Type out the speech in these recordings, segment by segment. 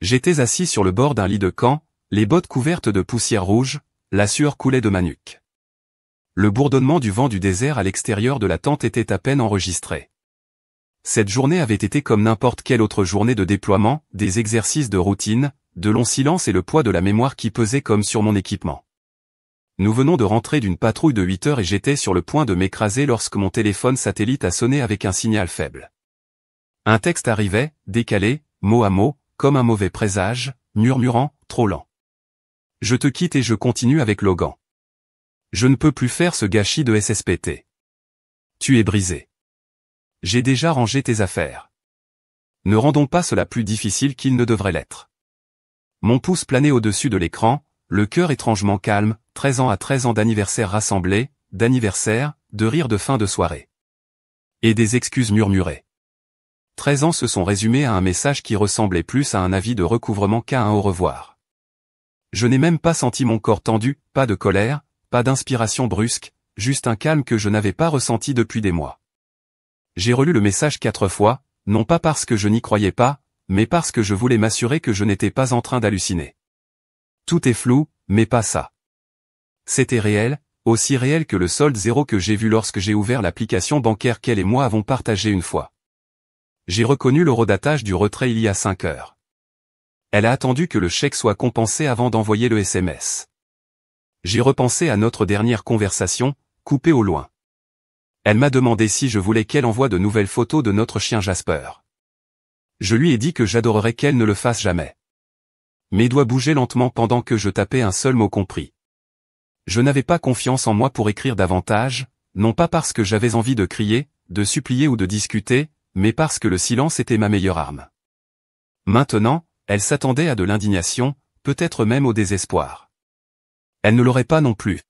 J'étais assis sur le bord d'un lit de camp, les bottes couvertes de poussière rouge, la sueur coulait de ma nuque. Le bourdonnement du vent du désert à l'extérieur de la tente était à peine enregistré. Cette journée avait été comme n'importe quelle autre journée de déploiement, des exercices de routine, de longs silences et le poids de la mémoire qui pesait comme sur mon équipement. Nous venons de rentrer d'une patrouille de 8 heures et j'étais sur le point de m'écraser lorsque mon téléphone satellite a sonné avec un signal faible. Un texte arrivait, décalé, mot à mot, comme un mauvais présage, murmurant, trop lent. Je te quitte et je continue avec Logan. Je ne peux plus faire ce gâchis de SSPT. Tu es brisé. J'ai déjà rangé tes affaires. Ne rendons pas cela plus difficile qu'il ne devrait l'être. Mon pouce planait au-dessus de l'écran, le cœur étrangement calme, 13 ans à 13 ans d'anniversaire rassemblés, d'anniversaire, de rires de fin de soirée. Et des excuses murmurées. 13 ans se sont résumés à un message qui ressemblait plus à un avis de recouvrement qu'à un au revoir. Je n'ai même pas senti mon corps tendu, pas de colère, pas d'inspiration brusque, juste un calme que je n'avais pas ressenti depuis des mois. J'ai relu le message 4 fois, non pas parce que je n'y croyais pas, mais parce que je voulais m'assurer que je n'étais pas en train d'halluciner. Tout est flou, mais pas ça. C'était réel, aussi réel que le solde zéro que j'ai vu lorsque j'ai ouvert l'application bancaire qu'elle et moi avons partagée une fois. J'ai reconnu l'eurodatage du retrait il y a 5 heures. Elle a attendu que le chèque soit compensé avant d'envoyer le SMS. J'ai repensé à notre dernière conversation, coupée au loin. Elle m'a demandé si je voulais qu'elle envoie de nouvelles photos de notre chien Jasper. Je lui ai dit que j'adorerais qu'elle ne le fasse jamais. Mes doigts bougeaient lentement pendant que je tapais un seul mot compris. Je n'avais pas confiance en moi pour écrire davantage, non pas parce que j'avais envie de crier, de supplier ou de discuter, mais parce que le silence était ma meilleure arme. Maintenant, elle s'attendait à de l'indignation, peut-être même au désespoir. Elle ne l'aurait pas non plus.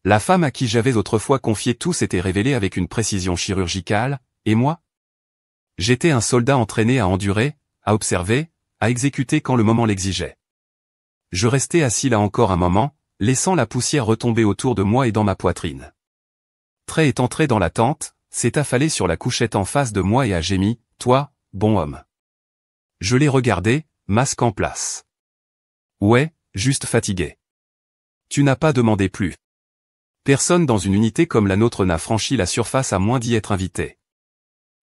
La femme à qui j'avais autrefois confié tout s'était révélée avec une précision chirurgicale, et moi? J'étais un soldat entraîné à endurer, à observer, à exécuter quand le moment l'exigeait. Je restais assis là encore un moment, laissant la poussière retomber autour de moi et dans ma poitrine. Trey est entré dans la tente, s'est affalé sur la couchette en face de moi et a gémi, « Toi, bon homme. » Je l'ai regardé, masque en place. Ouais, juste fatigué. Tu n'as pas demandé plus. Personne dans une unité comme la nôtre n'a franchi la surface à moins d'y être invité.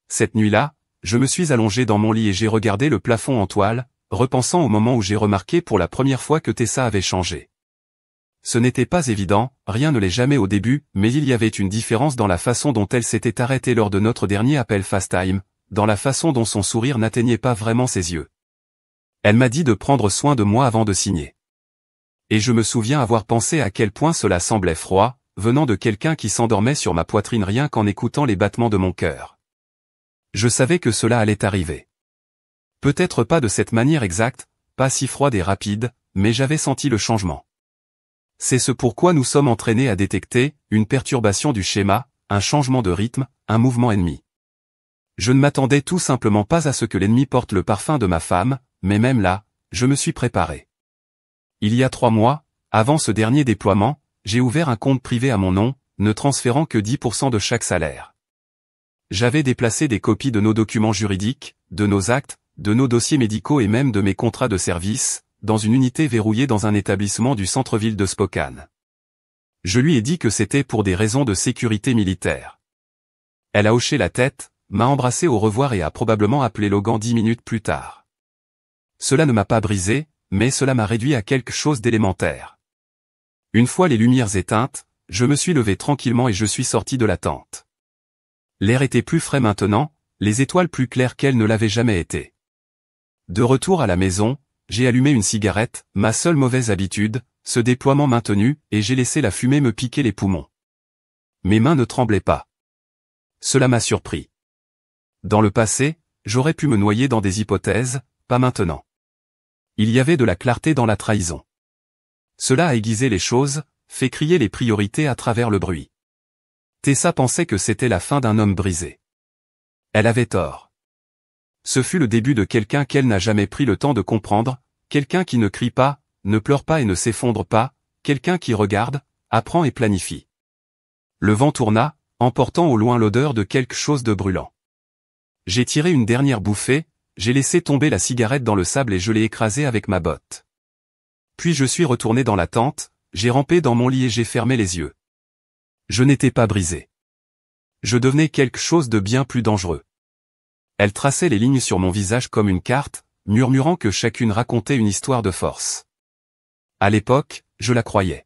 Cette nuit-là, je me suis allongé dans mon lit et j'ai regardé le plafond en toile, repensant au moment où j'ai remarqué pour la première fois que Tessa avait changé. Ce n'était pas évident, rien ne l'est jamais au début, mais il y avait une différence dans la façon dont elle s'était arrêtée lors de notre dernier appel FaceTime, dans la façon dont son sourire n'atteignait pas vraiment ses yeux. Elle m'a dit de prendre soin de moi avant de signer. Et je me souviens avoir pensé à quel point cela semblait froid, venant de quelqu'un qui s'endormait sur ma poitrine rien qu'en écoutant les battements de mon cœur. Je savais que cela allait arriver. Peut-être pas de cette manière exacte, pas si froide et rapide, mais j'avais senti le changement. C'est ce pourquoi nous sommes entraînés à détecter une perturbation du schéma, un changement de rythme, un mouvement ennemi. Je ne m'attendais tout simplement pas à ce que l'ennemi porte le parfum de ma femme, mais même là, je me suis préparé. Il y a 3 mois, avant ce dernier déploiement, j'ai ouvert un compte privé à mon nom, ne transférant que 10% de chaque salaire. J'avais déplacé des copies de nos documents juridiques, de nos actes, de nos dossiers médicaux et même de mes contrats de service, dans une unité verrouillée dans un établissement du centre-ville de Spokane. Je lui ai dit que c'était pour des raisons de sécurité militaire. Elle a hoché la tête, m'a embrassé au revoir et a probablement appelé Logan 10 minutes plus tard. Cela ne m'a pas brisé, mais cela m'a réduit à quelque chose d'élémentaire. Une fois les lumières éteintes, je me suis levé tranquillement et je suis sorti de la tente. L'air était plus frais maintenant, les étoiles plus claires qu'elles ne l'avaient jamais été. De retour à la maison, j'ai allumé une cigarette, ma seule mauvaise habitude, ce déploiement maintenu, et j'ai laissé la fumée me piquer les poumons. Mes mains ne tremblaient pas. Cela m'a surpris. Dans le passé, j'aurais pu me noyer dans des hypothèses, pas maintenant. Il y avait de la clarté dans la trahison. Cela a aiguisé les choses, fait crier les priorités à travers le bruit. Tessa pensait que c'était la fin d'un homme brisé. Elle avait tort. Ce fut le début de quelqu'un qu'elle n'a jamais pris le temps de comprendre, quelqu'un qui ne crie pas, ne pleure pas et ne s'effondre pas, quelqu'un qui regarde, apprend et planifie. Le vent tourna, emportant au loin l'odeur de quelque chose de brûlant. J'ai tiré une dernière bouffée, j'ai laissé tomber la cigarette dans le sable et je l'ai écrasée avec ma botte. Puis je suis retourné dans la tente, j'ai rampé dans mon lit et j'ai fermé les yeux. Je n'étais pas brisé. Je devenais quelque chose de bien plus dangereux. Elle traçait les lignes sur mon visage comme une carte, murmurant que chacune racontait une histoire de force. À l'époque, je la croyais.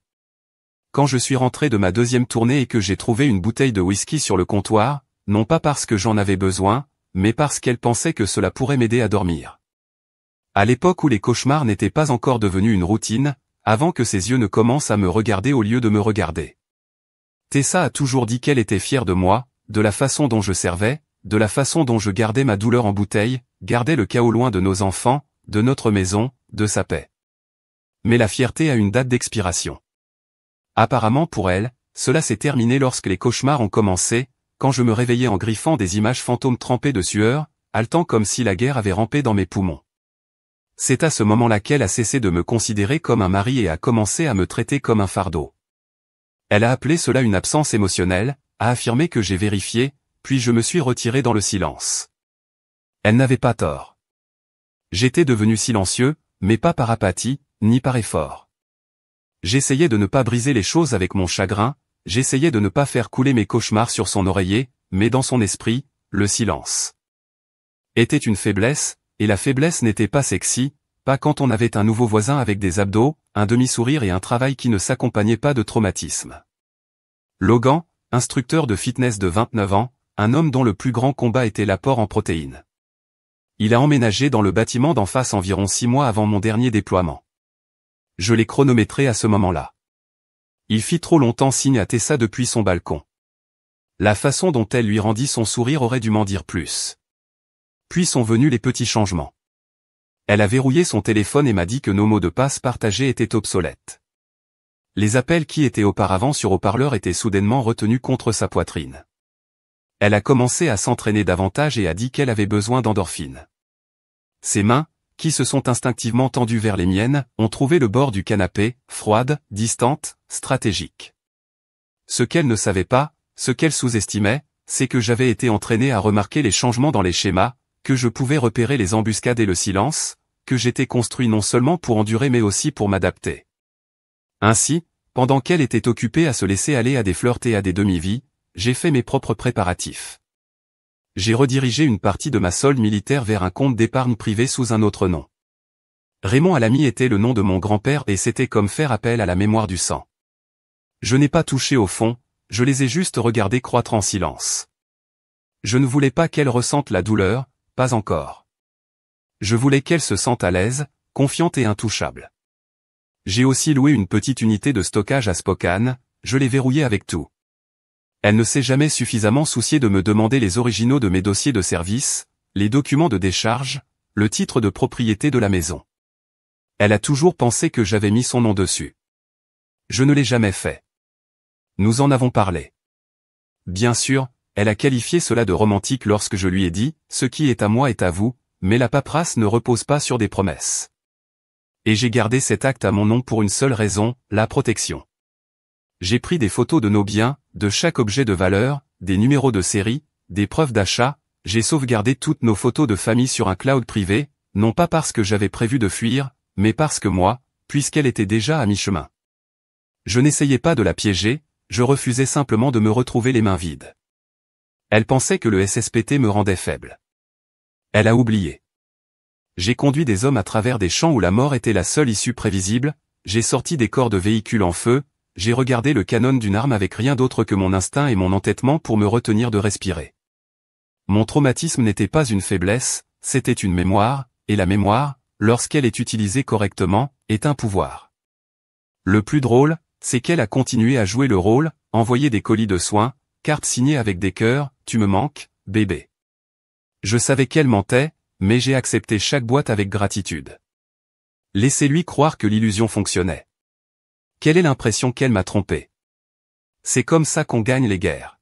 Quand je suis rentré de ma deuxième tournée et que j'ai trouvé une bouteille de whisky sur le comptoir, non pas parce que j'en avais besoin, mais parce qu'elle pensait que cela pourrait m'aider à dormir. À l'époque où les cauchemars n'étaient pas encore devenus une routine, avant que ses yeux ne commencent à me regarder au lieu de me regarder. Tessa a toujours dit qu'elle était fière de moi, de la façon dont je servais, de la façon dont je gardais ma douleur en bouteille, gardais le chaos loin de nos enfants, de notre maison, de sa paix. Mais la fierté a une date d'expiration. Apparemment pour elle, cela s'est terminé lorsque les cauchemars ont commencé, quand je me réveillais en griffant des images fantômes trempées de sueur, haletant comme si la guerre avait rampé dans mes poumons. C'est à ce moment-là qu'elle a cessé de me considérer comme un mari et a commencé à me traiter comme un fardeau. Elle a appelé cela une absence émotionnelle, a affirmé que j'ai vérifié, puis je me suis retiré dans le silence. Elle n'avait pas tort. J'étais devenu silencieux, mais pas par apathie, ni par effort. J'essayais de ne pas briser les choses avec mon chagrin, j'essayais de ne pas faire couler mes cauchemars sur son oreiller, mais dans son esprit, le silence était une faiblesse, et la faiblesse n'était pas sexy, pas quand on avait un nouveau voisin avec des abdos, un demi-sourire et un travail qui ne s'accompagnait pas de traumatisme. Logan, instructeur de fitness de 29 ans, un homme dont le plus grand combat était l'apport en protéines. Il a emménagé dans le bâtiment d'en face environ 6 mois avant mon dernier déploiement. Je l'ai chronométré à ce moment-là. Il fit trop longtemps signe à Tessa depuis son balcon. La façon dont elle lui rendit son sourire aurait dû m'en dire plus. Puis sont venus les petits changements. Elle a verrouillé son téléphone et m'a dit que nos mots de passe partagés étaient obsolètes. Les appels qui étaient auparavant sur haut-parleur étaient soudainement retenus contre sa poitrine. Elle a commencé à s'entraîner davantage et a dit qu'elle avait besoin d'endorphines. Ses mains, qui se sont instinctivement tendues vers les miennes, ont trouvé le bord du canapé, froide, distante, stratégique. Ce qu'elle ne savait pas, ce qu'elle sous-estimait, c'est que j'avais été entraîné à remarquer les changements dans les schémas, que je pouvais repérer les embuscades et le silence, que j'étais construit non seulement pour endurer mais aussi pour m'adapter. Ainsi, pendant qu'elle était occupée à se laisser aller à des flirts et à des demi-vies, j'ai fait mes propres préparatifs. J'ai redirigé une partie de ma solde militaire vers un compte d'épargne privée sous un autre nom. Raymond Alamy était le nom de mon grand-père et c'était comme faire appel à la mémoire du sang. Je n'ai pas touché au fond, je les ai juste regardés croître en silence. Je ne voulais pas qu'elle ressente la douleur, pas encore. Je voulais qu'elle se sente à l'aise, confiante et intouchable. J'ai aussi loué une petite unité de stockage à Spokane, je l'ai verrouillée avec tout. Elle ne s'est jamais suffisamment souciée de me demander les originaux de mes dossiers de service, les documents de décharge, le titre de propriété de la maison. Elle a toujours pensé que j'avais mis son nom dessus. Je ne l'ai jamais fait. Nous en avons parlé. Bien sûr, elle a qualifié cela de romantique lorsque je lui ai dit « Ce qui est à moi est à vous », mais la paperasse ne repose pas sur des promesses. Et j'ai gardé cet acte à mon nom pour une seule raison, la protection. J'ai pris des photos de nos biens, de chaque objet de valeur, des numéros de série, des preuves d'achat, j'ai sauvegardé toutes nos photos de famille sur un cloud privé, non pas parce que j'avais prévu de fuir, mais parce que moi, puisqu'elle était déjà à mi-chemin. Je n'essayais pas de la piéger, je refusais simplement de me retrouver les mains vides. Elle pensait que le SSPT me rendait faible. Elle a oublié. J'ai conduit des hommes à travers des champs où la mort était la seule issue prévisible, j'ai sorti des corps de véhicules en feu, j'ai regardé le canon d'une arme avec rien d'autre que mon instinct et mon entêtement pour me retenir de respirer. Mon traumatisme n'était pas une faiblesse, c'était une mémoire, et la mémoire, lorsqu'elle est utilisée correctement, est un pouvoir. Le plus drôle, c'est qu'elle a continué à jouer le rôle, envoyer des colis de soins, cartes signées avec des cœurs, tu me manques, bébé. Je savais qu'elle mentait, mais j'ai accepté chaque boîte avec gratitude. Laissez-lui croire que l'illusion fonctionnait. Quelle est l'impression qu'elle m'a trompé? C'est comme ça qu'on gagne les guerres.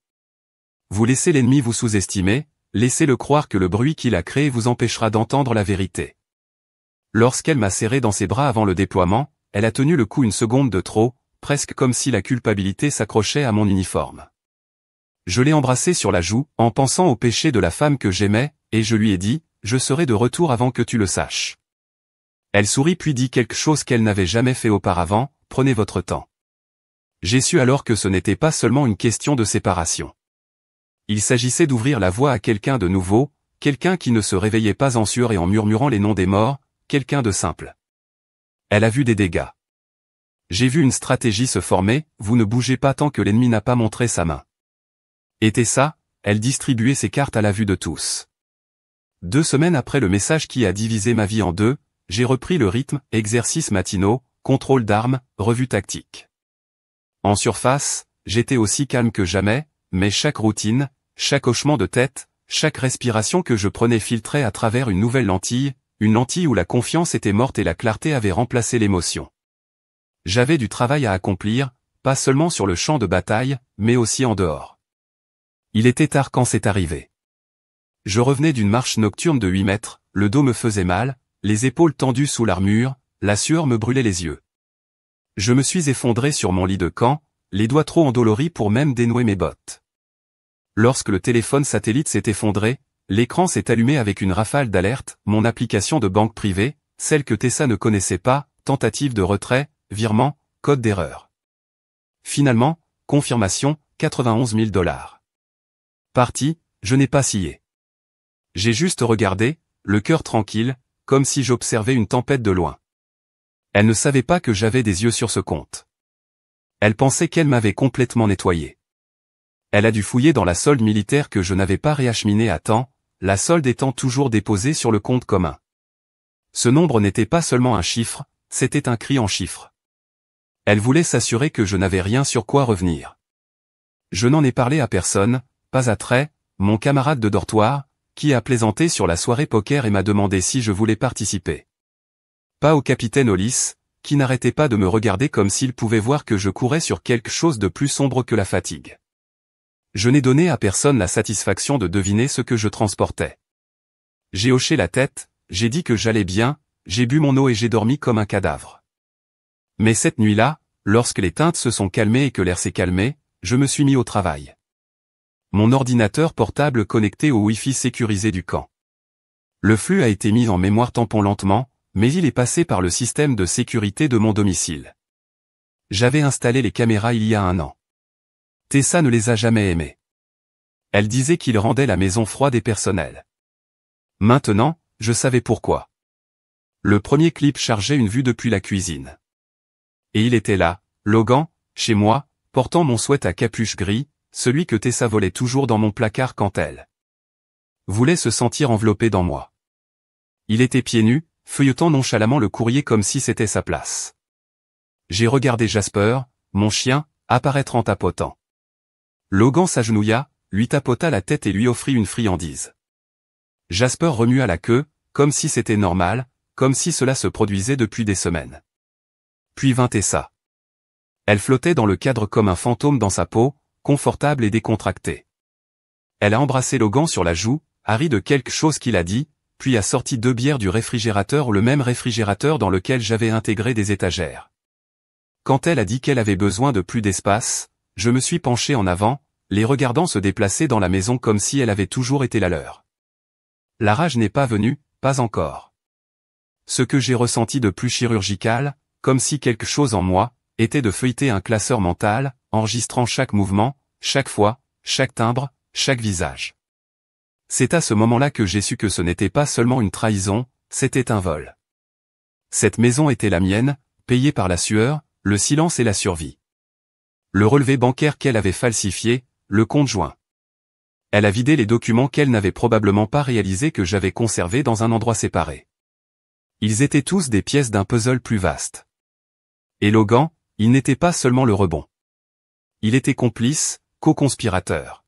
Vous laissez l'ennemi vous sous-estimer, laissez-le croire que le bruit qu'il a créé vous empêchera d'entendre la vérité. Lorsqu'elle m'a serré dans ses bras avant le déploiement, elle a tenu le coup une seconde de trop, presque comme si la culpabilité s'accrochait à mon uniforme. Je l'ai embrassée sur la joue, en pensant au péché de la femme que j'aimais, et je lui ai dit, je serai de retour avant que tu le saches. Elle sourit puis dit quelque chose qu'elle n'avait jamais fait auparavant, prenez votre temps. J'ai su alors que ce n'était pas seulement une question de séparation. Il s'agissait d'ouvrir la voie à quelqu'un de nouveau, quelqu'un qui ne se réveillait pas en sueur et en murmurant les noms des morts, quelqu'un de simple. Elle a vu des dégâts. J'ai vu une stratégie se former, vous ne bougez pas tant que l'ennemi n'a pas montré sa main. Et Tessa, elle distribuait ses cartes à la vue de tous. 2 semaines après le message qui a divisé ma vie en deux, j'ai repris le rythme, exercices matinaux, contrôle d'armes, revue tactique. En surface, j'étais aussi calme que jamais, mais chaque routine, chaque hochement de tête, chaque respiration que je prenais filtrait à travers une nouvelle lentille, une lentille où la confiance était morte et la clarté avait remplacé l'émotion. J'avais du travail à accomplir, pas seulement sur le champ de bataille, mais aussi en dehors. Il était tard quand c'est arrivé. Je revenais d'une marche nocturne de 8 mètres, le dos me faisait mal, les épaules tendues sous l'armure, la sueur me brûlait les yeux. Je me suis effondré sur mon lit de camp, les doigts trop endoloris pour même dénouer mes bottes. Lorsque le téléphone satellite s'est effondré, l'écran s'est allumé avec une rafale d'alerte, mon application de banque privée, celle que Tessa ne connaissait pas, tentative de retrait, virement, code d'erreur. Finalement, confirmation, 91 000 $. Parti, je n'ai pas scié. J'ai juste regardé, le cœur tranquille, comme si j'observais une tempête de loin. Elle ne savait pas que j'avais des yeux sur ce compte. Elle pensait qu'elle m'avait complètement nettoyé. Elle a dû fouiller dans la solde militaire que je n'avais pas réacheminée à temps, la solde étant toujours déposée sur le compte commun. Ce nombre n'était pas seulement un chiffre, c'était un cri en chiffres. Elle voulait s'assurer que je n'avais rien sur quoi revenir. Je n'en ai parlé à personne, pas à Trey, mon camarade de dortoir, qui a plaisanté sur la soirée poker et m'a demandé si je voulais participer. Pas au capitaine Hollis, qui n'arrêtait pas de me regarder comme s'il pouvait voir que je courais sur quelque chose de plus sombre que la fatigue. Je n'ai donné à personne la satisfaction de deviner ce que je transportais. J'ai hoché la tête, j'ai dit que j'allais bien, j'ai bu mon eau et j'ai dormi comme un cadavre. Mais cette nuit-là, lorsque les teintes se sont calmées et que l'air s'est calmé, je me suis mis au travail. Mon ordinateur portable connecté au Wi-Fi sécurisé du camp. Le flux a été mis en mémoire tampon lentement, mais il est passé par le système de sécurité de mon domicile. J'avais installé les caméras il y a 1 an. Tessa ne les a jamais aimées. Elle disait qu'il rendait la maison froide et personnelle. Maintenant, je savais pourquoi. Le premier clip chargeait une vue depuis la cuisine. Et il était là, Logan, chez moi, portant mon sweat à capuche gris, celui que Tessa volait toujours dans mon placard quand elle voulait se sentir enveloppée dans moi. Il était pieds nus, feuilletant nonchalamment le courrier comme si c'était sa place. J'ai regardé Jasper, mon chien, apparaître en tapotant. Logan s'agenouilla, lui tapota la tête et lui offrit une friandise. Jasper remua la queue, comme si c'était normal, comme si cela se produisait depuis des semaines. Puis vint Tessa. Elle flottait dans le cadre comme un fantôme dans sa peau, confortable et décontractée. Elle a embrassé Logan sur la joue, a ri de quelque chose qu'il a dit, puis a sorti 2 bières du réfrigérateur, le même réfrigérateur dans lequel j'avais intégré des étagères. Quand elle a dit qu'elle avait besoin de plus d'espace, je me suis penché en avant, les regardant se déplacer dans la maison comme si elle avait toujours été la leur. La rage n'est pas venue, pas encore. Ce que j'ai ressenti de plus chirurgical, comme si quelque chose en moi, était de feuilleter un classeur mental, enregistrant chaque mouvement, chaque fois, chaque timbre, chaque visage. C'est à ce moment-là que j'ai su que ce n'était pas seulement une trahison, c'était un vol. Cette maison était la mienne, payée par la sueur, le silence et la survie. Le relevé bancaire qu'elle avait falsifié, le compte joint. Elle a vidé les documents qu'elle n'avait probablement pas réalisés que j'avais conservés dans un endroit séparé. Ils étaient tous des pièces d'un puzzle plus vaste. Et Logan, il n'était pas seulement le rebond. Il était complice, co-conspirateur.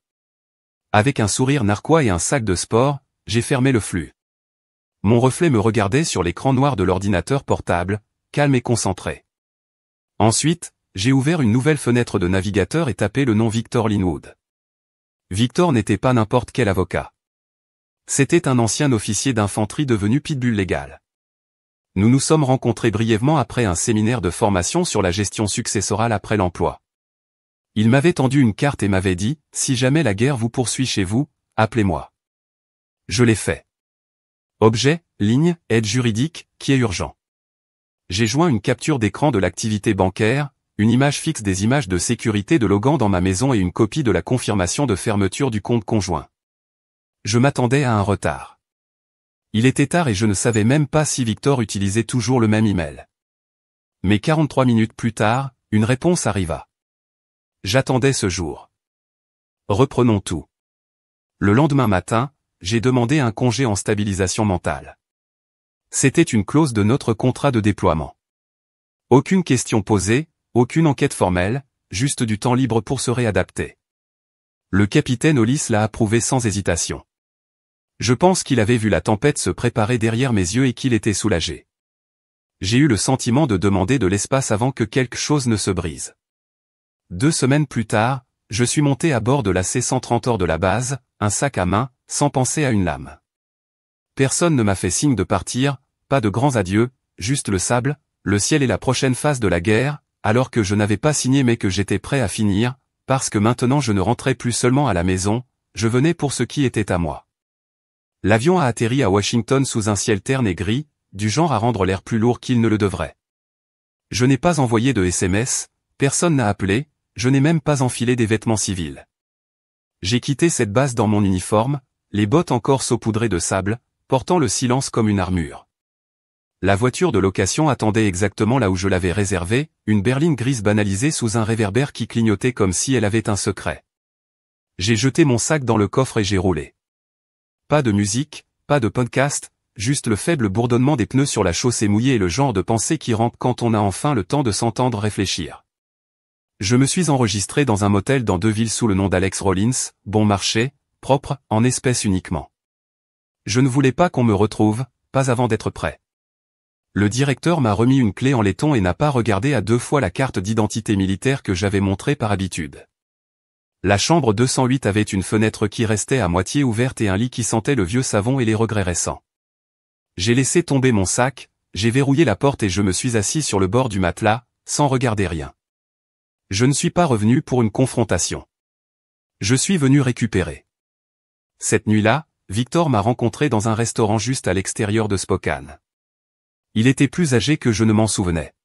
Avec un sourire narquois et un sac de sport, j'ai fermé le flux. Mon reflet me regardait sur l'écran noir de l'ordinateur portable, calme et concentré. Ensuite, j'ai ouvert une nouvelle fenêtre de navigateur et tapé le nom Victor Linwood. Victor n'était pas n'importe quel avocat. C'était un ancien officier d'infanterie devenu pitbull légal. Nous nous sommes rencontrés brièvement après un séminaire de formation sur la gestion successorale après l'emploi. Il m'avait tendu une carte et m'avait dit, si jamais la guerre vous poursuit chez vous, appelez-moi. Je l'ai fait. Objet, ligne, aide juridique, qui est urgent. J'ai joint une capture d'écran de l'activité bancaire, une image fixe des images de sécurité de Logan dans ma maison et une copie de la confirmation de fermeture du compte conjoint. Je m'attendais à un retard. Il était tard et je ne savais même pas si Victor utilisait toujours le même email. Mais 43 minutes plus tard, une réponse arriva. J'attendais ce jour. Reprenons tout. Le lendemain matin, j'ai demandé un congé en stabilisation mentale. C'était une clause de notre contrat de déploiement. Aucune question posée, aucune enquête formelle, juste du temps libre pour se réadapter. Le capitaine Hollis l'a approuvé sans hésitation. Je pense qu'il avait vu la tempête se préparer derrière mes yeux et qu'il était soulagé. J'ai eu le sentiment de demander de l'espace avant que quelque chose ne se brise. 2 semaines plus tard, je suis monté à bord de la C-130 hors de la base, un sac à main, sans penser à une lame. Personne ne m'a fait signe de partir, pas de grands adieux, juste le sable, le ciel et la prochaine phase de la guerre, alors que je n'avais pas signé mais que j'étais prêt à finir, parce que maintenant je ne rentrais plus seulement à la maison, je venais pour ce qui était à moi. L'avion a atterri à Washington sous un ciel terne et gris, du genre à rendre l'air plus lourd qu'il ne le devrait. Je n'ai pas envoyé de SMS, personne n'a appelé, je n'ai même pas enfilé des vêtements civils. J'ai quitté cette base dans mon uniforme, les bottes encore saupoudrées de sable, portant le silence comme une armure. La voiture de location attendait exactement là où je l'avais réservée, une berline grise banalisée sous un réverbère qui clignotait comme si elle avait un secret. J'ai jeté mon sac dans le coffre et j'ai roulé. Pas de musique, pas de podcast, juste le faible bourdonnement des pneus sur la chaussée mouillée et le genre de pensée qui rampe quand on a enfin le temps de s'entendre réfléchir. Je me suis enregistré dans un motel dans Deville sous le nom d'Alex Rollins, bon marché, propre, en espèces uniquement. Je ne voulais pas qu'on me retrouve, pas avant d'être prêt. Le directeur m'a remis une clé en laiton et n'a pas regardé à 2 fois la carte d'identité militaire que j'avais montrée par habitude. La chambre 208 avait une fenêtre qui restait à moitié ouverte et un lit qui sentait le vieux savon et les regrets récents. J'ai laissé tomber mon sac, j'ai verrouillé la porte et je me suis assis sur le bord du matelas, sans regarder rien. Je ne suis pas revenu pour une confrontation. Je suis venu récupérer. Cette nuit-là, Victor m'a rencontré dans un restaurant juste à l'extérieur de Spokane. Il était plus âgé que je ne m'en souvenais.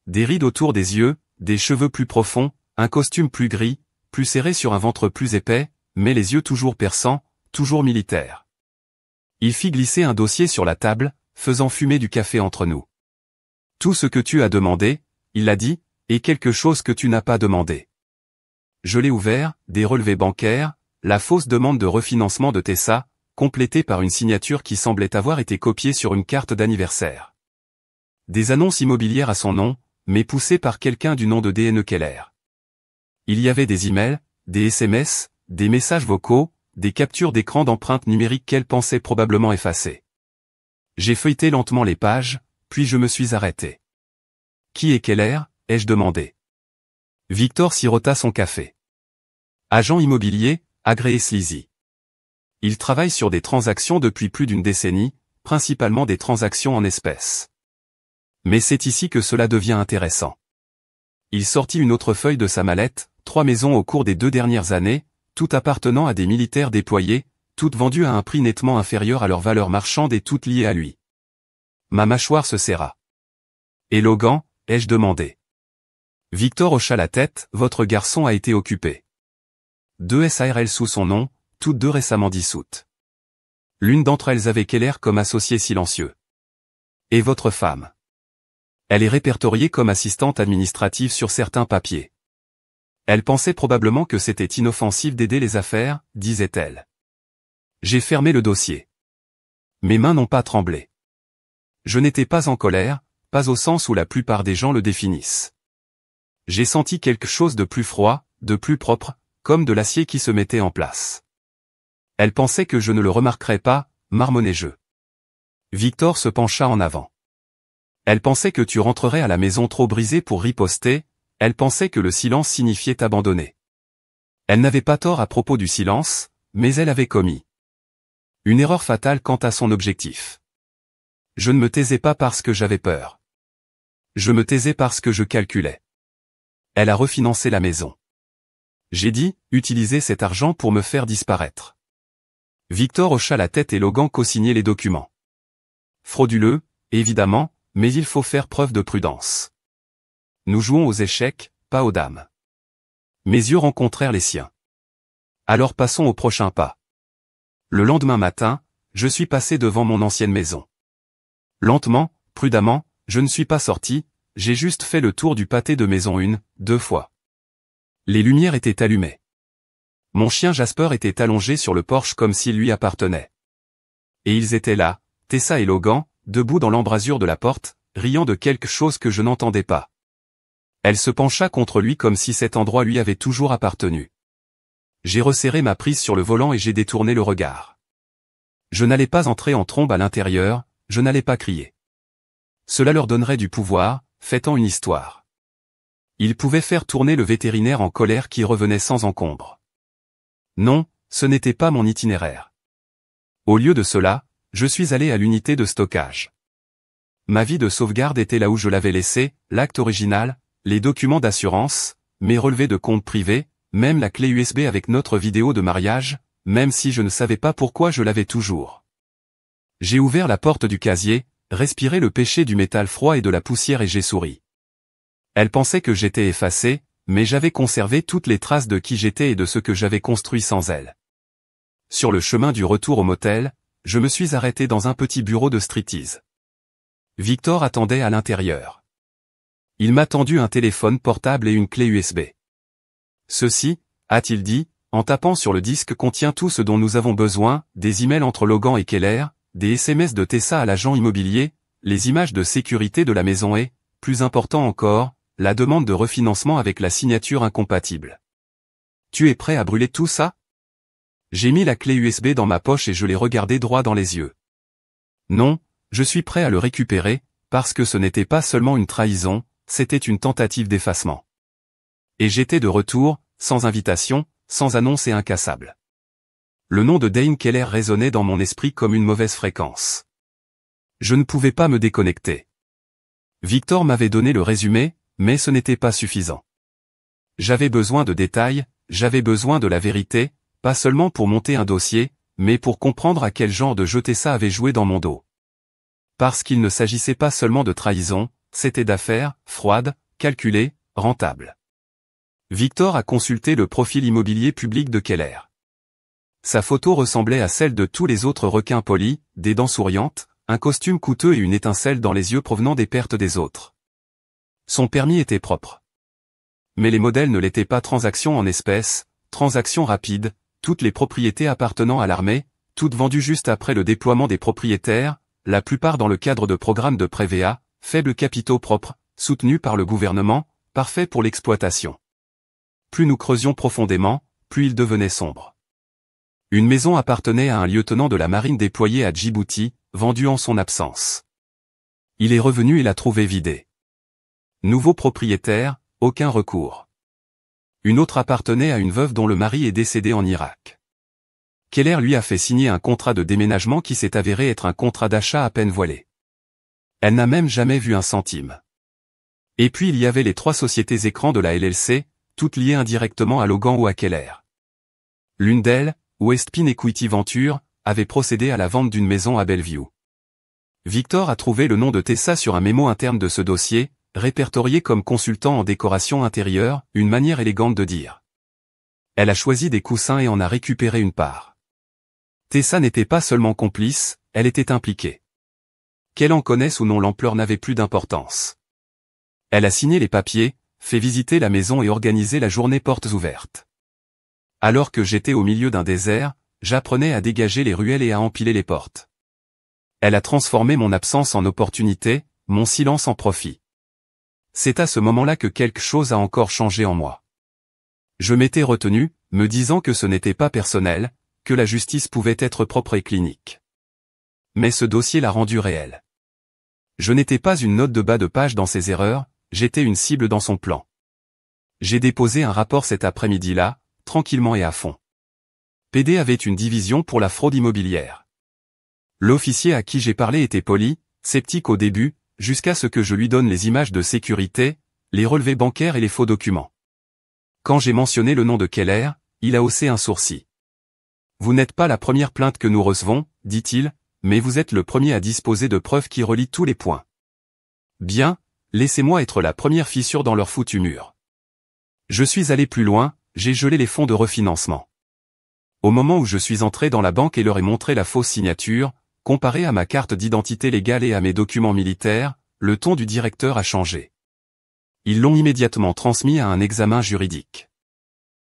Des rides autour des yeux, des cheveux plus profonds, un costume plus gris, plus serré sur un ventre plus épais, mais les yeux toujours perçants, toujours militaires. Il fit glisser un dossier sur la table, faisant fumer du café entre nous. Tout ce que tu as demandé, il a dit, et quelque chose que tu n'as pas demandé. Je l'ai ouvert, des relevés bancaires, la fausse demande de refinancement de Tessa, complétée par une signature qui semblait avoir été copiée sur une carte d'anniversaire. Des annonces immobilières à son nom, mais poussées par quelqu'un du nom de D.N. Keller. Il y avait des emails, des SMS, des messages vocaux, des captures d'écran d'empreintes numériques qu'elle pensait probablement effacer. J'ai feuilleté lentement les pages, puis je me suis arrêté. Qui est Keller ? Ai-je demandé. Victor sirota son café. Agent immobilier, agréé Sleazy. Il travaille sur des transactions depuis plus d'une décennie, principalement des transactions en espèces. Mais c'est ici que cela devient intéressant. Il sortit une autre feuille de sa mallette, 3 maisons au cours des 2 dernières années, toutes appartenant à des militaires déployés, toutes vendues à un prix nettement inférieur à leur valeur marchande et toutes liées à lui. Ma mâchoire se serra. Et Logan, ai-je demandé. Victor hocha la tête, votre garçon a été occupé. 2 SARL sous son nom, toutes 2 récemment dissoutes. L'une d'entre elles avait Keller comme associé silencieux. Et votre femme. Elle est répertoriée comme assistante administrative sur certains papiers. Elle pensait probablement que c'était inoffensif d'aider les affaires, disait-elle. J'ai fermé le dossier. Mes mains n'ont pas tremblé. Je n'étais pas en colère, pas au sens où la plupart des gens le définissent. J'ai senti quelque chose de plus froid, de plus propre, comme de l'acier qui se mettait en place. Elle pensait que je ne le remarquerais pas, marmonnai-je. Victor se pencha en avant. Elle pensait que tu rentrerais à la maison trop brisée pour riposter, elle pensait que le silence signifiait abandonner. Elle n'avait pas tort à propos du silence, mais elle avait commis une erreur fatale quant à son objectif. Je ne me taisais pas parce que j'avais peur. Je me taisais parce que je calculais. Elle a refinancé la maison. J'ai dit, utilisez cet argent pour me faire disparaître. Victor hocha la tête et Logan co-signait les documents. Frauduleux, évidemment, mais il faut faire preuve de prudence. Nous jouons aux échecs, pas aux dames. Mes yeux rencontrèrent les siens. Alors passons au prochain pas. Le lendemain matin, je suis passé devant mon ancienne maison. Lentement, prudemment, je ne suis pas sorti, j'ai juste fait le tour du pâté de maison 2 fois. Les lumières étaient allumées. Mon chien Jasper était allongé sur le porche comme s'il lui appartenait. Et ils étaient là, Tessa et Logan, debout dans l'embrasure de la porte, riant de quelque chose que je n'entendais pas. Elle se pencha contre lui comme si cet endroit lui avait toujours appartenu. J'ai resserré ma prise sur le volant et j'ai détourné le regard. Je n'allais pas entrer en trombe à l'intérieur, je n'allais pas crier. Cela leur donnerait du pouvoir, fêtant une histoire. Ils pouvaient faire tourner le vétérinaire en colère qui revenait sans encombre. Non, ce n'était pas mon itinéraire. Au lieu de cela, je suis allé à l'unité de stockage. Ma vie de sauvegarde était là où je l'avais laissé, l'acte original, les documents d'assurance, mes relevés de compte privés, même la clé USB avec notre vidéo de mariage, même si je ne savais pas pourquoi je l'avais toujours. J'ai ouvert la porte du casier, respiré le péché du métal froid et de la poussière et j'ai souri. Elle pensait que j'étais effacé, mais j'avais conservé toutes les traces de qui j'étais et de ce que j'avais construit sans elle. Sur le chemin du retour au motel, je me suis arrêté dans un petit bureau de striptease. Victor attendait à l'intérieur. Il m'a tendu un téléphone portable et une clé USB. Ceci, a-t-il dit, en tapant sur le disque contient tout ce dont nous avons besoin, des emails entre Logan et Keller, des SMS de Tessa à l'agent immobilier, les images de sécurité de la maison et, plus important encore, la demande de refinancement avec la signature incompatible. Tu es prêt à brûler tout ça? J'ai mis la clé USB dans ma poche et je l'ai regardé droit dans les yeux. Non, je suis prêt à le récupérer, parce que ce n'était pas seulement une trahison, c'était une tentative d'effacement. Et j'étais de retour, sans invitation, sans annonce et incassable. Le nom de Dane Keller résonnait dans mon esprit comme une mauvaise fréquence. Je ne pouvais pas me déconnecter. Victor m'avait donné le résumé, mais ce n'était pas suffisant. J'avais besoin de détails, j'avais besoin de la vérité, pas seulement pour monter un dossier, mais pour comprendre à quel genre de jeu Tessa avait joué dans mon dos. Parce qu'il ne s'agissait pas seulement de trahison, c'était d'affaires, froides, calculées, rentables. Victor a consulté le profil immobilier public de Keller. Sa photo ressemblait à celle de tous les autres requins polis, des dents souriantes, un costume coûteux et une étincelle dans les yeux provenant des pertes des autres. Son permis était propre. Mais les modèles ne l'étaient pas. Transactions en espèces, transactions rapides, toutes les propriétés appartenant à l'armée, toutes vendues juste après le déploiement des propriétaires, la plupart dans le cadre de programmes de prêt VA, faibles capitaux propres, soutenus par le gouvernement, parfaits pour l'exploitation. Plus nous creusions profondément, plus il devenait sombre. Une maison appartenait à un lieutenant de la marine déployé à Djibouti, vendue en son absence. Il est revenu et l'a trouvée vidée. Nouveau propriétaire, aucun recours. Une autre appartenait à une veuve dont le mari est décédé en Irak. Keller lui a fait signer un contrat de déménagement qui s'est avéré être un contrat d'achat à peine voilé. Elle n'a même jamais vu un centime. Et puis il y avait les 3 sociétés écrans de la LLC, toutes liées indirectement à Logan ou à Keller. L'une d'elles, Westpin Equity Venture, avait procédé à la vente d'une maison à Bellevue. Victor a trouvé le nom de Tessa sur un mémo interne de ce dossier, répertorié comme consultant en décoration intérieure, une manière élégante de dire. Elle a choisi des coussins et en a récupéré une part. Tessa n'était pas seulement complice, elle était impliquée. Qu'elle en connaisse ou non, l'ampleur n'avait plus d'importance. Elle a signé les papiers, fait visiter la maison et organisé la journée portes ouvertes. Alors que j'étais au milieu d'un désert, j'apprenais à dégager les ruelles et à empiler les portes. Elle a transformé mon absence en opportunité, mon silence en profit. C'est à ce moment-là que quelque chose a encore changé en moi. Je m'étais retenu, me disant que ce n'était pas personnel, que la justice pouvait être propre et clinique. Mais ce dossier l'a rendu réel. Je n'étais pas une note de bas de page dans ses erreurs, j'étais une cible dans son plan. J'ai déposé un rapport cet après-midi-là, tranquillement et à fond. PD avait une division pour la fraude immobilière. L'officier à qui j'ai parlé était poli, sceptique au début, jusqu'à ce que je lui donne les images de sécurité, les relevés bancaires et les faux documents. Quand j'ai mentionné le nom de Keller, il a haussé un sourcil. Vous n'êtes pas la première plainte que nous recevons, dit-il, mais vous êtes le premier à disposer de preuves qui relient tous les points. Bien, laissez-moi être la première fissure dans leur foutu mur. Je suis allé plus loin, j'ai gelé les fonds de refinancement. Au moment où je suis entré dans la banque et leur ai montré la fausse signature, comparé à ma carte d'identité légale et à mes documents militaires, le ton du directeur a changé. Ils l'ont immédiatement transmis à un examen juridique.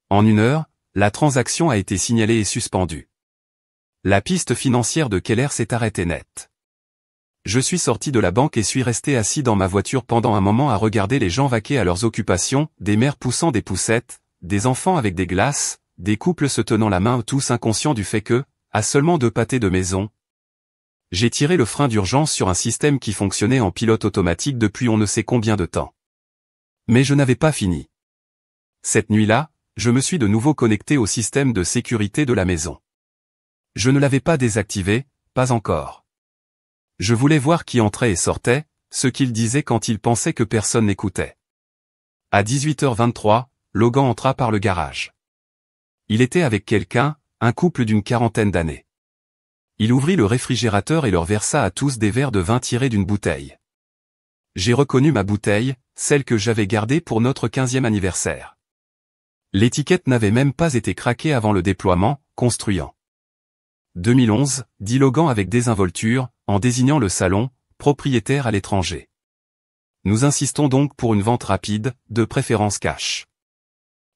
En 1 heure, la transaction a été signalée et suspendue. La piste financière de Keller s'est arrêtée net. Je suis sorti de la banque et suis resté assis dans ma voiture pendant un moment à regarder les gens vaquer à leurs occupations, des mères poussant des poussettes, des enfants avec des glaces, des couples se tenant la main tous inconscients du fait que, à seulement 2 pâtés de maison, j'ai tiré le frein d'urgence sur un système qui fonctionnait en pilote automatique depuis on ne sait combien de temps. Mais je n'avais pas fini. Cette nuit-là, je me suis de nouveau connecté au système de sécurité de la maison. Je ne l'avais pas désactivé, pas encore. Je voulais voir qui entrait et sortait, ce qu'il disait quand il pensait que personne n'écoutait. À 18h23, Logan entra par le garage. Il était avec quelqu'un, un couple d'une 40aine d'années. Il ouvrit le réfrigérateur et leur versa à tous des verres de vin tirés d'une bouteille. J'ai reconnu ma bouteille, celle que j'avais gardée pour notre 15e anniversaire. L'étiquette n'avait même pas été craquée avant le déploiement, construisant. 2011, dit Logan avec désinvolture, en désignant le salon, propriétaire à l'étranger. Nous insistons donc pour une vente rapide, de préférence cash.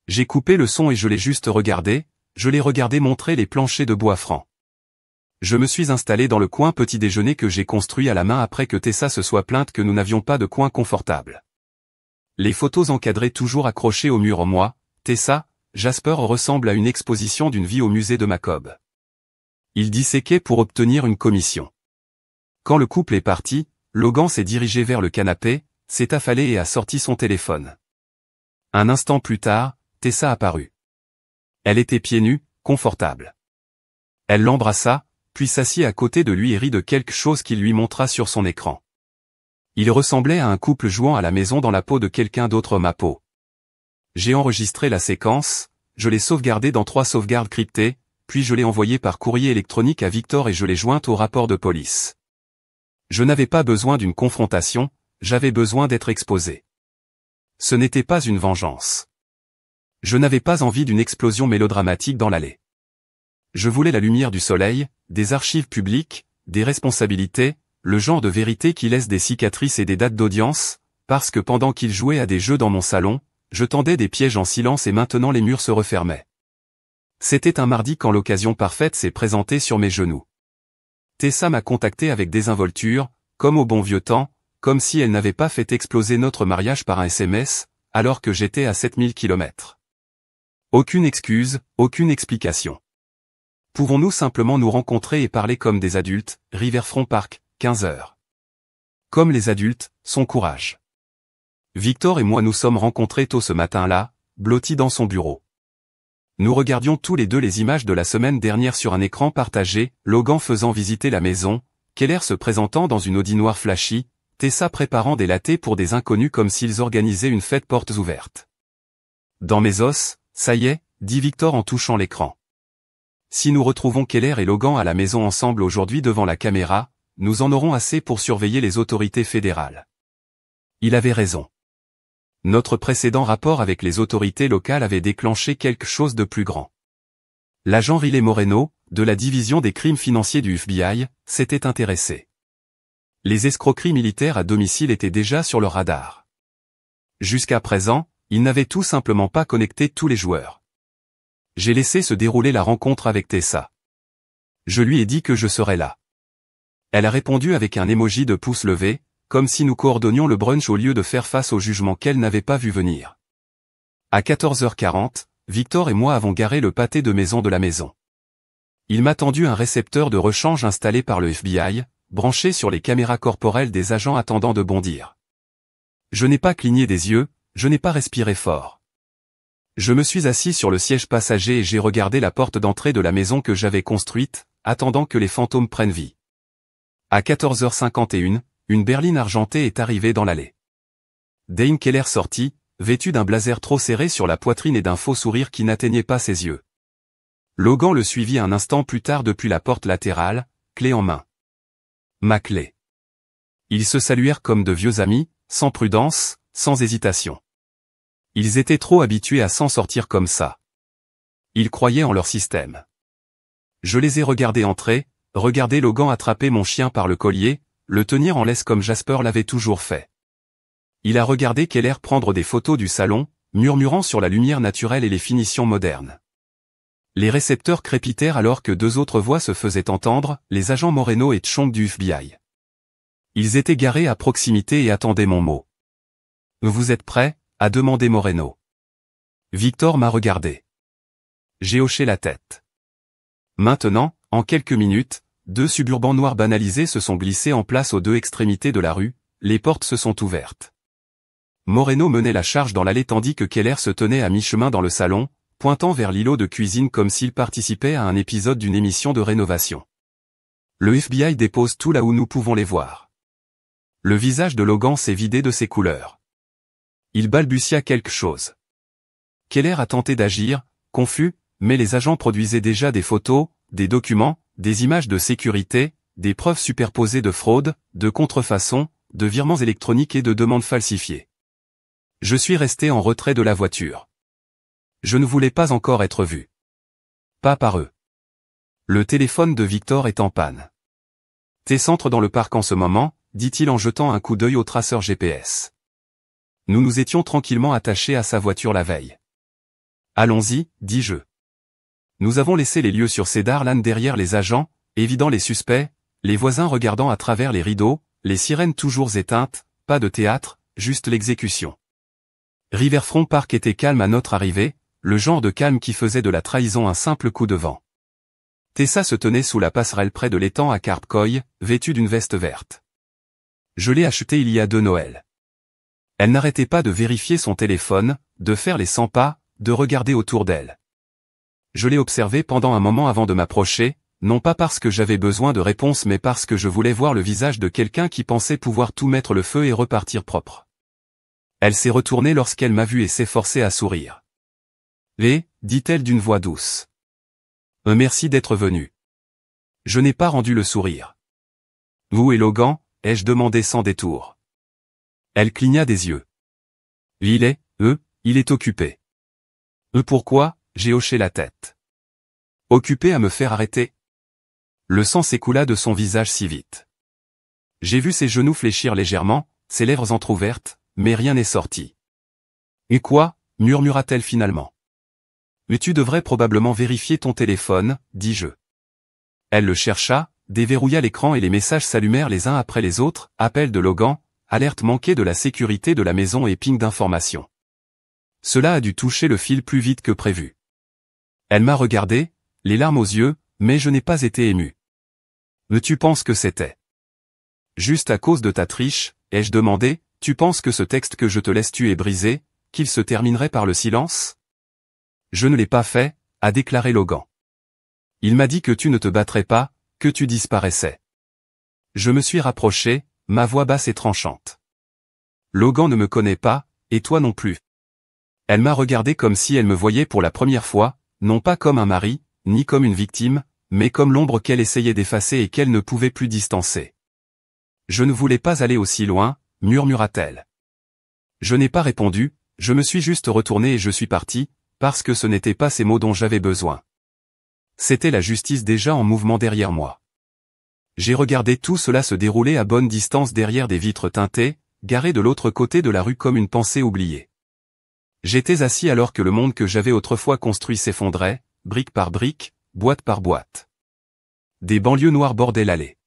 J'ai coupé le son et je l'ai juste regardé, montrer les planchers de bois franc. Je me suis installé dans le coin petit déjeuner que j'ai construit à la main après que Tessa se soit plainte que nous n'avions pas de coin confortable. Les photos encadrées toujours accrochées au mur en moi, Tessa, Jasper ressemble à une exposition d'une vie au musée de Macob. Il disséquait pour obtenir une commission. Quand le couple est parti, Logan s'est dirigé vers le canapé, s'est affalé et a sorti son téléphone. Un instant plus tard, Tessa apparut. Elle était pieds nus, confortable. Elle l'embrassa, puis s'assit à côté de lui et rit de quelque chose qu'il lui montra sur son écran. Il ressemblait à un couple jouant à la maison dans la peau de quelqu'un d'autre ma peau. J'ai enregistré la séquence, je l'ai sauvegardée dans 3 sauvegardes cryptées, puis je l'ai envoyée par courrier électronique à Victor et je l'ai jointe au rapport de police. Je n'avais pas besoin d'une confrontation, j'avais besoin d'être exposé. Ce n'était pas une vengeance. Je n'avais pas envie d'une explosion mélodramatique dans l'allée. Je voulais la lumière du soleil, des archives publiques, des responsabilités, le genre de vérité qui laisse des cicatrices et des dates d'audience, parce que pendant qu'il jouait à des jeux dans mon salon, je tendais des pièges en silence et maintenant les murs se refermaient. C'était un mardi quand l'occasion parfaite s'est présentée sur mes genoux. Tessa m'a contacté avec désinvolture, comme au bon vieux temps, comme si elle n'avait pas fait exploser notre mariage par un SMS, alors que j'étais à 7000 km. Aucune excuse, aucune explication. Pouvons-nous simplement nous rencontrer et parler comme des adultes, Riverfront Park, 15h. Comme les adultes, son courage. Victor et moi nous sommes rencontrés tôt ce matin-là, blottis dans son bureau. Nous regardions tous les deux les images de la semaine dernière sur un écran partagé, Logan faisant visiter la maison, Keller se présentant dans une Audi noire flashy, Tessa préparant des lattés pour des inconnus comme s'ils organisaient une fête portes ouvertes. Dans mes os, ça y est, dit Victor en touchant l'écran. Si nous retrouvons Keller et Logan à la maison ensemble aujourd'hui devant la caméra, nous en aurons assez pour surveiller les autorités fédérales. Il avait raison. Notre précédent rapport avec les autorités locales avait déclenché quelque chose de plus grand. L'agent Riley Moreno, de la division des crimes financiers du FBI, s'était intéressé. Les escroqueries militaires à domicile étaient déjà sur le radar. Jusqu'à présent, ils n'avaient tout simplement pas connecté tous les joueurs. J'ai laissé se dérouler la rencontre avec Tessa. Je lui ai dit que je serais là. Elle a répondu avec un emoji de pouce levé, comme si nous coordonnions le brunch au lieu de faire face au jugement qu'elle n'avait pas vu venir. À 14h40, Victor et moi avons garé le pâté de maison de la maison. Il m'a tendu un récepteur de rechange installé par le FBI, branché sur les caméras corporelles des agents attendant de bondir. Je n'ai pas cligné des yeux, je n'ai pas respiré fort. Je me suis assis sur le siège passager et j'ai regardé la porte d'entrée de la maison que j'avais construite, attendant que les fantômes prennent vie. À 14h51, une berline argentée est arrivée dans l'allée. Dane Keller sortit, vêtu d'un blazer trop serré sur la poitrine et d'un faux sourire qui n'atteignait pas ses yeux. Logan le suivit un instant plus tard depuis la porte latérale, clé en main. Ma clé. Ils se saluèrent comme de vieux amis, sans prudence, sans hésitation. Ils étaient trop habitués à s'en sortir comme ça. Ils croyaient en leur système. Je les ai regardés entrer, regarder Logan attraper mon chien par le collier, le tenir en laisse comme Jasper l'avait toujours fait. Il a regardé Keller prendre des photos du salon, murmurant sur la lumière naturelle et les finitions modernes. Les récepteurs crépitèrent alors que deux autres voix se faisaient entendre, les agents Moreno et Chong du FBI. Ils étaient garés à proximité et attendaient mon mot. « Vous êtes prêts ?» a demandé Moreno. Victor m'a regardé. J'ai hoché la tête. Maintenant, en quelques minutes, deux suburbans noirs banalisés se sont glissés en place aux deux extrémités de la rue, les portes se sont ouvertes. Moreno menait la charge dans l'allée tandis que Keller se tenait à mi-chemin dans le salon, pointant vers l'îlot de cuisine comme s'il participait à un épisode d'une émission de rénovation. Le FBI dépose tout là où nous pouvons les voir. Le visage de Logan s'est vidé de ses couleurs. Il balbutia quelque chose. Keller a tenté d'agir, confus, mais les agents produisaient déjà des photos, des documents, des images de sécurité, des preuves superposées de fraude, de contrefaçon, de virements électroniques et de demandes falsifiées. Je suis resté en retrait de la voiture. Je ne voulais pas encore être vu. Pas par eux. Le téléphone de Victor est en panne. T'es centre dans le parc en ce moment, dit-il en jetant un coup d'œil au traceur GPS. Nous nous étions tranquillement attachés à sa voiture la veille. Allons-y, dis-je. Nous avons laissé les lieux sur Cedar Lane derrière les agents, évidant les suspects, les voisins regardant à travers les rideaux, les sirènes toujours éteintes, pas de théâtre, juste l'exécution. Riverfront Park était calme à notre arrivée, le genre de calme qui faisait de la trahison un simple coup de vent. Tessa se tenait sous la passerelle près de l'étang à Carp Coy, vêtue d'une veste verte. Je l'ai achetée il y a 2 Noëls. Elle n'arrêtait pas de vérifier son téléphone, de faire les 100 pas, de regarder autour d'elle. Je l'ai observée pendant un moment avant de m'approcher, non pas parce que j'avais besoin de réponses mais parce que je voulais voir le visage de quelqu'un qui pensait pouvoir tout mettre le feu et repartir propre. Elle s'est retournée lorsqu'elle m'a vu et s'est forcée à sourire. « dit-elle d'une voix douce. « Merci d'être venu. » Je n'ai pas rendu le sourire. « Vous et Logan ?» ai-je demandé sans détour. Elle cligna des yeux. « Il est occupé. » Pourquoi ? J'ai hoché la tête. « Occupé à me faire arrêter ?» Le sang s'écoula de son visage si vite. J'ai vu ses genoux fléchir légèrement, ses lèvres entr'ouvertes, mais rien n'est sorti. « Et quoi ?» murmura-t-elle finalement. « Mais tu devrais probablement vérifier ton téléphone, dis-je. » Elle le chercha, déverrouilla l'écran et les messages s'allumèrent les uns après les autres, appel de Logan, alerte manquée de la sécurité de la maison et ping d'information. Cela a dû toucher le fil plus vite que prévu. Elle m'a regardé, les larmes aux yeux, mais je n'ai pas été ému. Mais tu penses que c'était juste à cause de ta triche, ai-je demandé, tu penses que ce texte que je te laisse tuer est brisé, qu'il se terminerait par le silence ? Je ne l'ai pas fait, a déclaré Logan. Il m'a dit que tu ne te battrais pas, que tu disparaissais. Je me suis rapproché, ma voix basse et tranchante. Logan ne me connaît pas, et toi non plus. Elle m'a regardé comme si elle me voyait pour la première fois, non pas comme un mari, ni comme une victime, mais comme l'ombre qu'elle essayait d'effacer et qu'elle ne pouvait plus distancer. Je ne voulais pas aller aussi loin, murmura-t-elle. Je n'ai pas répondu, je me suis juste retourné et je suis parti, parce que ce n'étaient pas ces mots dont j'avais besoin. C'était la justice déjà en mouvement derrière moi. J'ai regardé tout cela se dérouler à bonne distance derrière des vitres teintées, garées de l'autre côté de la rue comme une pensée oubliée. J'étais assis alors que le monde que j'avais autrefois construit s'effondrait, brique par brique, boîte par boîte. Des banlieues noires bordaient l'allée.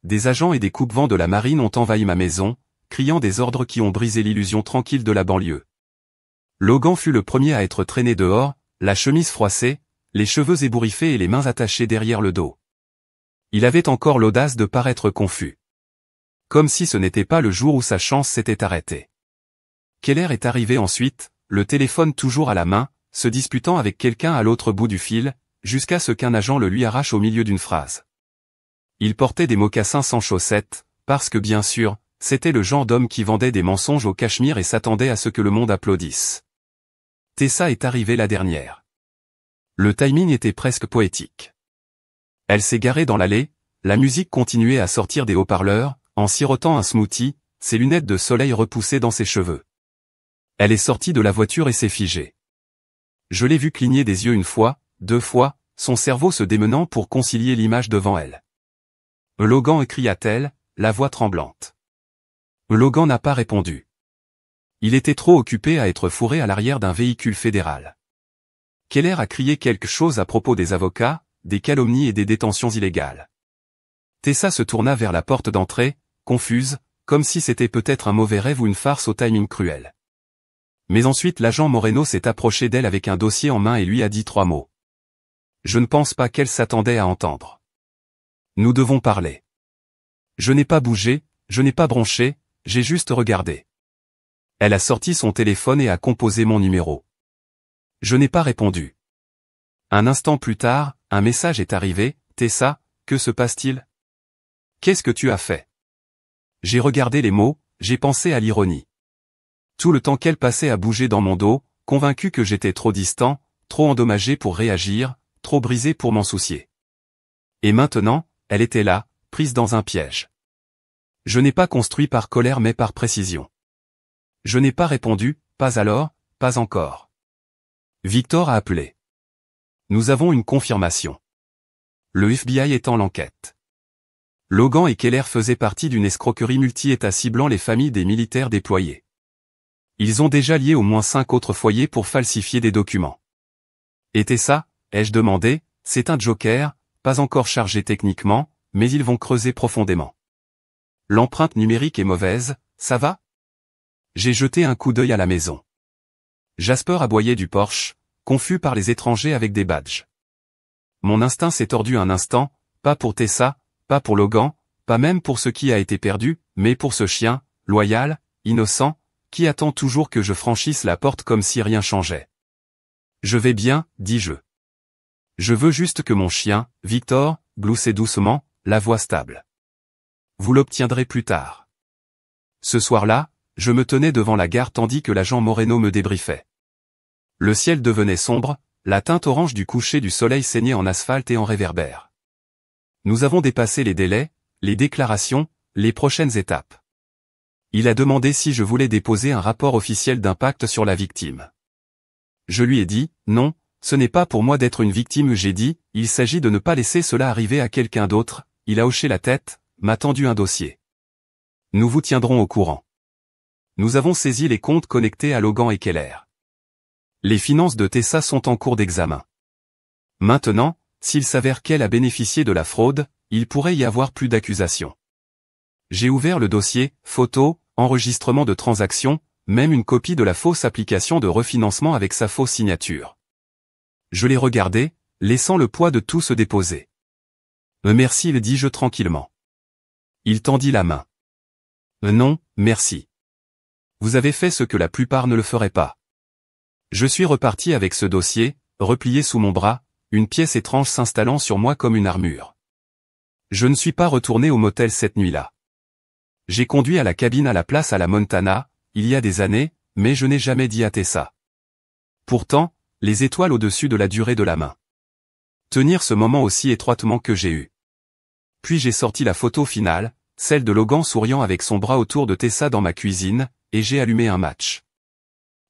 Des agents et des coupe-vents de la marine ont envahi ma maison, criant des ordres qui ont brisé l'illusion tranquille de la banlieue. Logan fut le premier à être traîné dehors, la chemise froissée, les cheveux ébouriffés et les mains attachées derrière le dos. Il avait encore l'audace de paraître confus. Comme si ce n'était pas le jour où sa chance s'était arrêtée. Keller est arrivé ensuite, le téléphone toujours à la main, se disputant avec quelqu'un à l'autre bout du fil, jusqu'à ce qu'un agent le lui arrache au milieu d'une phrase. Il portait des mocassins sans chaussettes, parce que bien sûr, c'était le genre d'homme qui vendait des mensonges au Cachemire et s'attendait à ce que le monde applaudisse. Tessa est arrivée la dernière. Le timing était presque poétique. Elle s'est garée dans l'allée, la musique continuait à sortir des haut-parleurs, en sirotant un smoothie, ses lunettes de soleil repoussées dans ses cheveux. Elle est sortie de la voiture et s'est figée. Je l'ai vue cligner des yeux une fois, 2 fois, son cerveau se démenant pour concilier l'image devant elle. « Logan » cria-t-elle, la voix tremblante. Logan n'a pas répondu. Il était trop occupé à être fourré à l'arrière d'un véhicule fédéral. Keller a crié quelque chose à propos des avocats, des calomnies et des détentions illégales. Tessa se tourna vers la porte d'entrée, confuse, comme si c'était peut-être un mauvais rêve ou une farce au timing cruel. Mais ensuite l'agent Moreno s'est approché d'elle avec un dossier en main et lui a dit 3 mots. Je ne pense pas qu'elle s'attendait à entendre. Nous devons parler. Je n'ai pas bougé, je n'ai pas bronché, j'ai juste regardé. Elle a sorti son téléphone et a composé mon numéro. Je n'ai pas répondu. Un instant plus tard, un message est arrivé. Tessa, que se passe-t-il? Qu'est-ce que tu as fait? J'ai regardé les mots, j'ai pensé à l'ironie. Tout le temps qu'elle passait à bouger dans mon dos, convaincu que j'étais trop distant, trop endommagé pour réagir, trop brisé pour m'en soucier. Et maintenant, elle était là, prise dans un piège. Je n'ai pas construit par colère mais par précision. Je n'ai pas répondu, pas alors, pas encore. Victor a appelé. Nous avons une confirmation. Le FBI est en l'enquête. Logan et Keller faisaient partie d'une escroquerie multi-États ciblant les familles des militaires déployés. Ils ont déjà lié au moins 5 autres foyers pour falsifier des documents. Et Tessa, ai-je demandé, c'est un joker, pas encore chargé techniquement, mais ils vont creuser profondément. L'empreinte numérique est mauvaise, ça va? J'ai jeté un coup d'œil à la maison. Jasper aboyait du porche, confus par les étrangers avec des badges. Mon instinct s'est tordu un instant, pas pour Tessa, pas pour Logan, pas même pour ce qui a été perdu, mais pour ce chien, loyal, innocent, qui attend toujours que je franchisse la porte comme si rien changeait. Je vais bien, dis-je. Je veux juste que mon chien, Victor, gloussait doucement, la voix stable. Vous l'obtiendrez plus tard. Ce soir-là, je me tenais devant la gare tandis que l'agent Moreno me débriefait. Le ciel devenait sombre, la teinte orange du coucher du soleil saignait en asphalte et en réverbère. Nous avons dépassé les délais, les déclarations, les prochaines étapes. Il a demandé si je voulais déposer un rapport officiel d'impact sur la victime. Je lui ai dit, non, ce n'est pas pour moi d'être une victime, j'ai dit, il s'agit de ne pas laisser cela arriver à quelqu'un d'autre. Il a hoché la tête, m'a tendu un dossier. Nous vous tiendrons au courant. Nous avons saisi les comptes connectés à Logan et Keller. Les finances de Tessa sont en cours d'examen. Maintenant, s'il s'avère qu'elle a bénéficié de la fraude, il pourrait y avoir plus d'accusations. J'ai ouvert le dossier, photos, enregistrement de transactions, même une copie de la fausse application de refinancement avec sa fausse signature. Je l'ai regardé, laissant le poids de tout se déposer. Merci, le dis-je tranquillement. Il tendit la main. Non, merci. Vous avez fait ce que la plupart ne le feraient pas. Je suis reparti avec ce dossier, replié sous mon bras, une pièce étrange s'installant sur moi comme une armure. Je ne suis pas retourné au motel cette nuit-là. J'ai conduit à la cabine à la place à la Montana, il y a des années, mais je n'ai jamais dit à Tessa. Pourtant, les étoiles au-dessus de la durée de la main. Tenir ce moment aussi étroitement que j'ai eu. Puis j'ai sorti la photo finale, celle de Logan souriant avec son bras autour de Tessa dans ma cuisine, et j'ai allumé un match.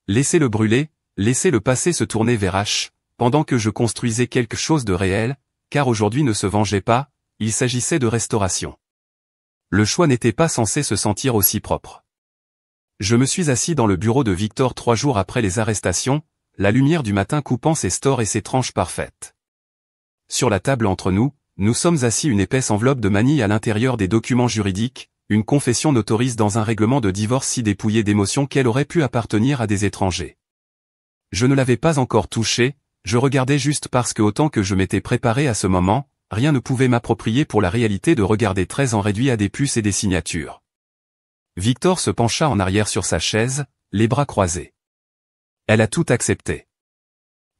Laissez-le brûler, laissez-le passé se tourner vers H, pendant que je construisais quelque chose de réel, car aujourd'hui ne se vengeait pas, il s'agissait de restauration. Le choix n'était pas censé se sentir aussi propre. Je me suis assis dans le bureau de Victor 3 jours après les arrestations, la lumière du matin coupant ses stores et ses tranches parfaites. Sur la table entre nous, nous sommes assis une épaisse enveloppe de manille à l'intérieur des documents juridiques, une confession notorise dans un règlement de divorce si dépouillé d'émotions qu'elle aurait pu appartenir à des étrangers. Je ne l'avais pas encore touché, je regardais juste parce que autant que je m'étais préparé à ce moment, rien ne pouvait m'approprier pour la réalité de regarder 13 ans réduit à des puces et des signatures. Victor se pencha en arrière sur sa chaise, les bras croisés. Elle a tout accepté.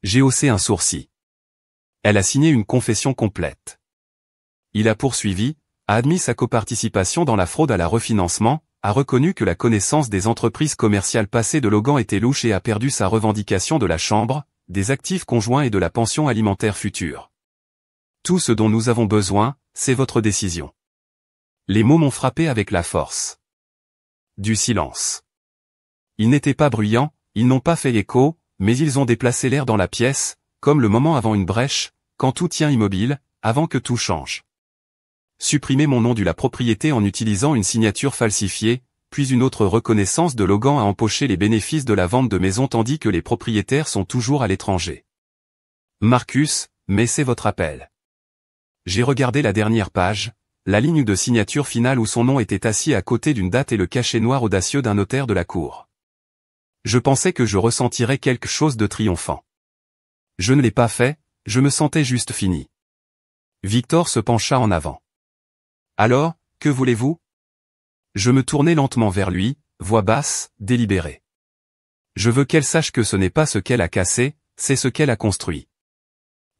J'ai haussé un sourcil. Elle a signé une confession complète. Il a poursuivi, a admis sa coparticipation dans la fraude à la refinancement, a reconnu que la connaissance des entreprises commerciales passées de Logan était louche et a perdu sa revendication de la chambre, des actifs conjoints et de la pension alimentaire future. Tout ce dont nous avons besoin, c'est votre décision. Les mots m'ont frappé avec la force. Du silence. Ils n'étaient pas bruyants, ils n'ont pas fait écho, mais ils ont déplacé l'air dans la pièce, comme le moment avant une brèche, quand tout tient immobile, avant que tout change. Supprimer mon nom de la propriété en utilisant une signature falsifiée, puis une autre reconnaissance de Logan a empoché les bénéfices de la vente de maison tandis que les propriétaires sont toujours à l'étranger. Marcus, mais c'est votre appel. J'ai regardé la dernière page, la ligne de signature finale où son nom était assis à côté d'une date et le cachet noir audacieux d'un notaire de la cour. Je pensais que je ressentirais quelque chose de triomphant. Je ne l'ai pas fait, je me sentais juste fini. Victor se pencha en avant. Alors, que voulez-vous ? Je me tournai lentement vers lui, voix basse, délibérée. Je veux qu'elle sache que ce n'est pas ce qu'elle a cassé, c'est ce qu'elle a construit.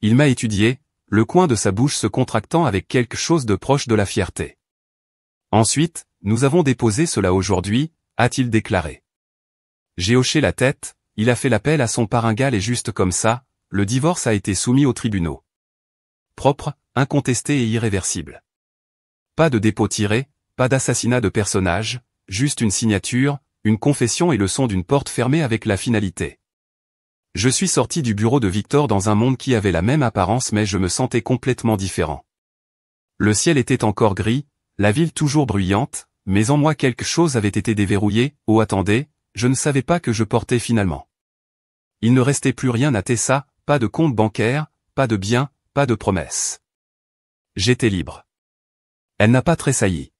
Il m'a étudié, le coin de sa bouche se contractant avec quelque chose de proche de la fierté. Ensuite, nous avons déposé cela aujourd'hui, a-t-il déclaré. J'ai hoché la tête, il a fait l'appel à son paringal et juste comme ça, le divorce a été soumis aux tribunaux. Propre, incontesté et irréversible. Pas de dépôt tiré, pas d'assassinat de personnage, juste une signature, une confession et le son d'une porte fermée avec la finalité. Je suis sorti du bureau de Victor dans un monde qui avait la même apparence mais je me sentais complètement différent. Le ciel était encore gris, la ville toujours bruyante, mais en moi quelque chose avait été déverrouillé, oh attendez, je ne savais pas que je portais finalement. Il ne restait plus rien à Tessa, pas de compte bancaire, pas de biens, pas de promesses. J'étais libre. Elle n'a pas tressailli.